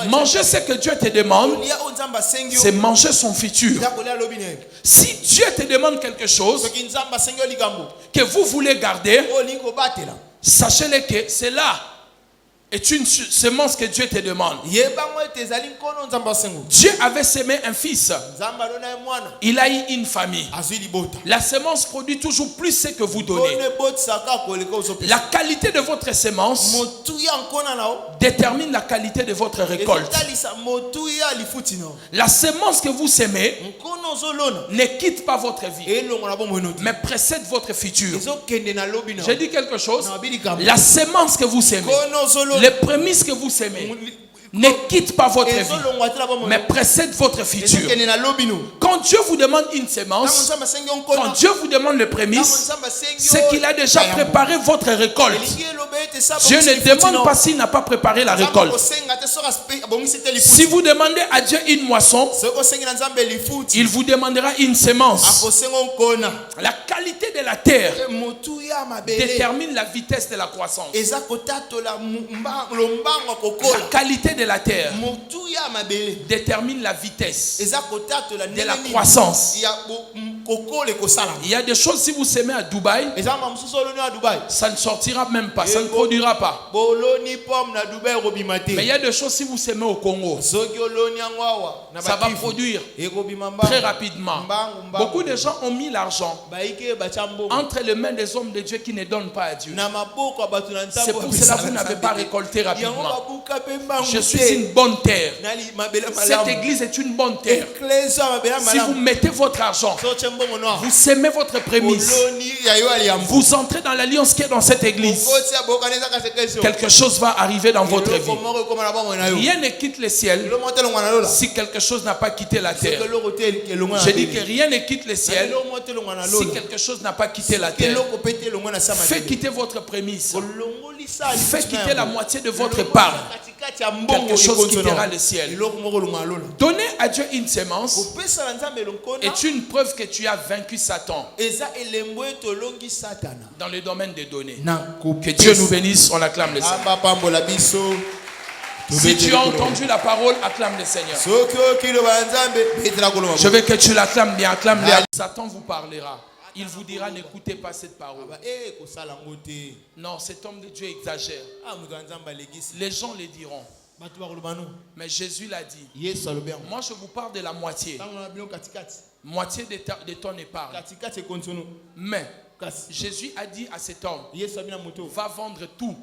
Manger ce que Dieu te demande, c'est manger son futur. Si Dieu te demande quelque chose que vous voulez garder, sachez-le que c'est là est une semence que Dieu te demande. Dieu avait semé un fils. Il a eu une famille. La semence produit toujours plus ce que vous donnez. La qualité de votre semence détermine la qualité de votre récolte. La semence que vous semez ne quitte pas votre vie, mais précède votre futur. J'ai dit quelque chose. La semence que vous semez, les prémices que vous semez ne quitte pas votre vie, mais précède votre futur. Quand Dieu vous demande une semence, quand Dieu vous demande le prémisse, c'est qu'il a déjà préparé votre récolte. Dieu ne demande pas s'il n'a pas préparé la récolte. Si vous demandez à Dieu une moisson, il vous demandera une semence. La qualité de la terre détermine la vitesse de la croissance. La qualité de la terre détermine la vitesse de la croissance. Il y a des choses, si vous semez à Dubaï, ça ne sortira même pas, ça ne produira pas. Mais il y a des choses, si vous semez au Congo, ça va produire très rapidement. Beaucoup de gens ont mis l'argent entre les mains des hommes de Dieu qui ne donnent pas à Dieu. C'est pour cela que vous n'avez pas récolté rapidement. Je suis une bonne terre. Cette église est une bonne terre. Si vous mettez votre argent, vous semez votre prémisse, vous entrez dans l'alliance qui est dans cette église, quelque chose va arriver dans votre vie. Rien ne quitte le ciel si quelque chose n'a pas quitté la terre. Je dis que rien ne quitte le ciel si quelque chose n'a pas quitté la terre. Faites quitter votre prémisse. Faites quitter la moitié de votre part. Quelque chose quittera le ciel. Donner à Dieu une sémence est une preuve que tu as vaincu Satan dans le domaine des données. Que Dieu nous bénisse, on acclame le Seigneur. Si tu as entendu la parole, acclame le Seigneur. Je veux que tu l'acclames bien, acclame-le. Satan vous parlera. Il vous dira, n'écoutez pas cette parole. Non, cet homme de Dieu exagère. Les gens le diront. Mais Jésus l'a dit. Moi, je vous parle de la moitié. Moitié de ton épargne. Mais Jésus a dit à cet homme, va vendre tout.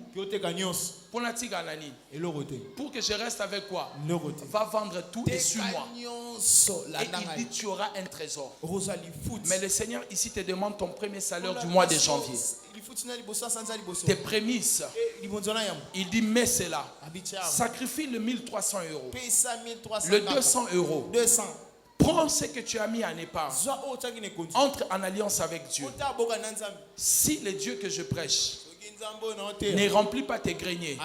Pour que je reste avec quoi? Va vendre tout et suis-moi. Et il dit, tu auras un trésor. Mais le Seigneur ici te demande ton premier salaire du mois de janvier. Tes prémices. Il dit, mets cela. Sacrifie le 1300 euros. Le 200 euros. Prends ce que tu as mis en épargne. Entre en alliance avec Dieu. Si le Dieu que je prêche ne remplit pas tes greniers,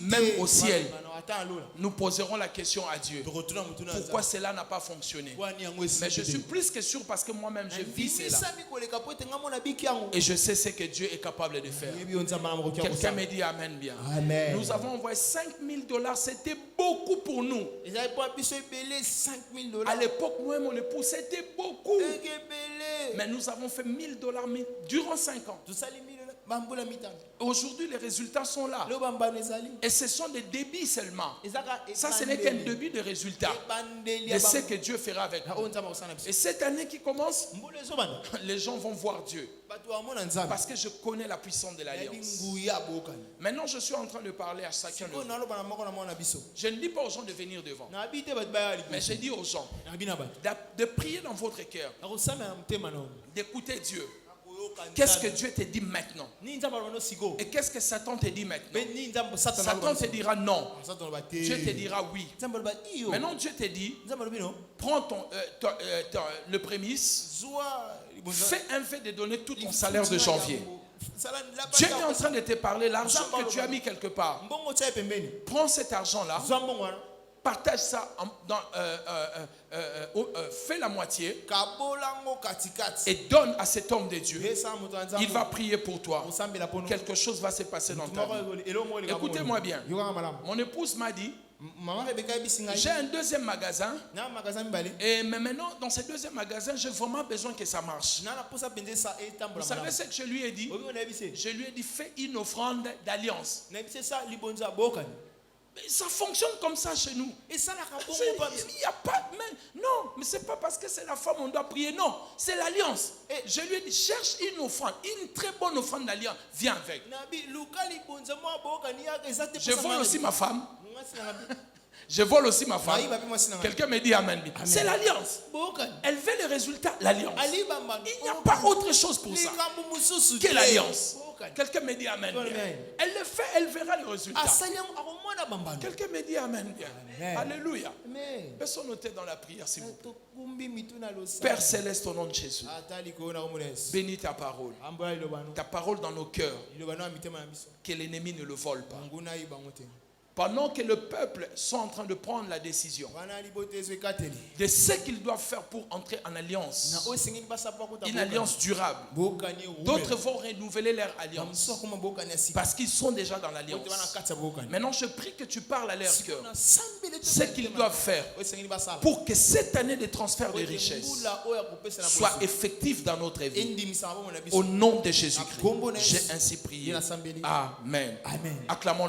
même au ciel, nous poserons la question à Dieu. Pourquoi cela n'a pas fonctionné? Mais je suis plus que sûr parce que moi-même je vis cela. Et je sais ce que Dieu est capable de faire. Quelqu'un me dit Amen bien. Amen. Nous avons envoyé $5,000. C'était beaucoup pour nous. À l'époque, moi et mon époux, c'était beaucoup. Mais nous avons fait $1,000 durant 5 ans. Aujourd'hui, les résultats sont là. Et ce sont des débits seulement. Ça, ce n'est qu'un début de résultats de ce que Dieu fera avec nous. Et cette année qui commence, les gens vont voir Dieu. Parce que je connais la puissance de l'alliance. Maintenant, je suis en train de parler à chacun de vous. Je ne dis pas aux gens de venir devant. Mais je dis aux gens de prier dans votre cœur. D'écouter Dieu. Qu'est-ce que Dieu te dit maintenant? Et qu'est-ce que Satan te dit maintenant? Satan te dira non. Dieu te dira oui. Maintenant Dieu te dit, prends le prémisse, fais un fait de donner tout ton salaire de janvier. Dieu est en train de te parler, l'argent que tu as mis quelque part. Prends cet argent-là. Partage ça, fais la moitié et donne à cet homme de Dieu. Il va prier pour toi. Quelque chose va se passer dans ta vie. Écoutez-moi bien. Mon épouse m'a dit, j'ai un deuxième magasin. Et mais maintenant, dans ce deuxième magasin, j'ai vraiment besoin que ça marche. Vous savez ce que je lui ai dit? Je lui ai dit, fais une offrande d'alliance. Ça fonctionne comme ça chez nous. Il n'y a pas. Non, mais c'est pas parce que c'est la femme on doit prier. Non, c'est l'alliance. Je lui ai dit, cherche une offrande, une très bonne offrande d'alliance. Viens avec. Je vole aussi ma femme. Je vole aussi ma femme. Quelqu'un me dit Amen. C'est l'alliance. Elle veut les résultats, l'alliance. Il n'y a pas autre chose pour ça que l'alliance. Quelqu'un me dit Amen. Elle le fait, elle verra le résultat. Quelqu'un me dit Amen. Alléluia. Personne n'était dans la prière, s'il vous plaît. Père céleste, au nom de Jésus, bénis ta parole. Ta parole dans nos cœurs. Que l'ennemi ne le vole pas. pendant que le peuple sont en train de prendre la décision de ce qu'ils doivent faire pour entrer en alliance, une alliance durable. D'autres vont renouveler leur alliance parce qu'ils sont déjà dans l'alliance. Maintenant, je prie que tu parles à leur cœur ce qu'ils doivent faire pour que cette année de transfert de richesses soit effective dans notre vie. Au nom de Jésus-Christ, j'ai ainsi prié. Amen. Acclamons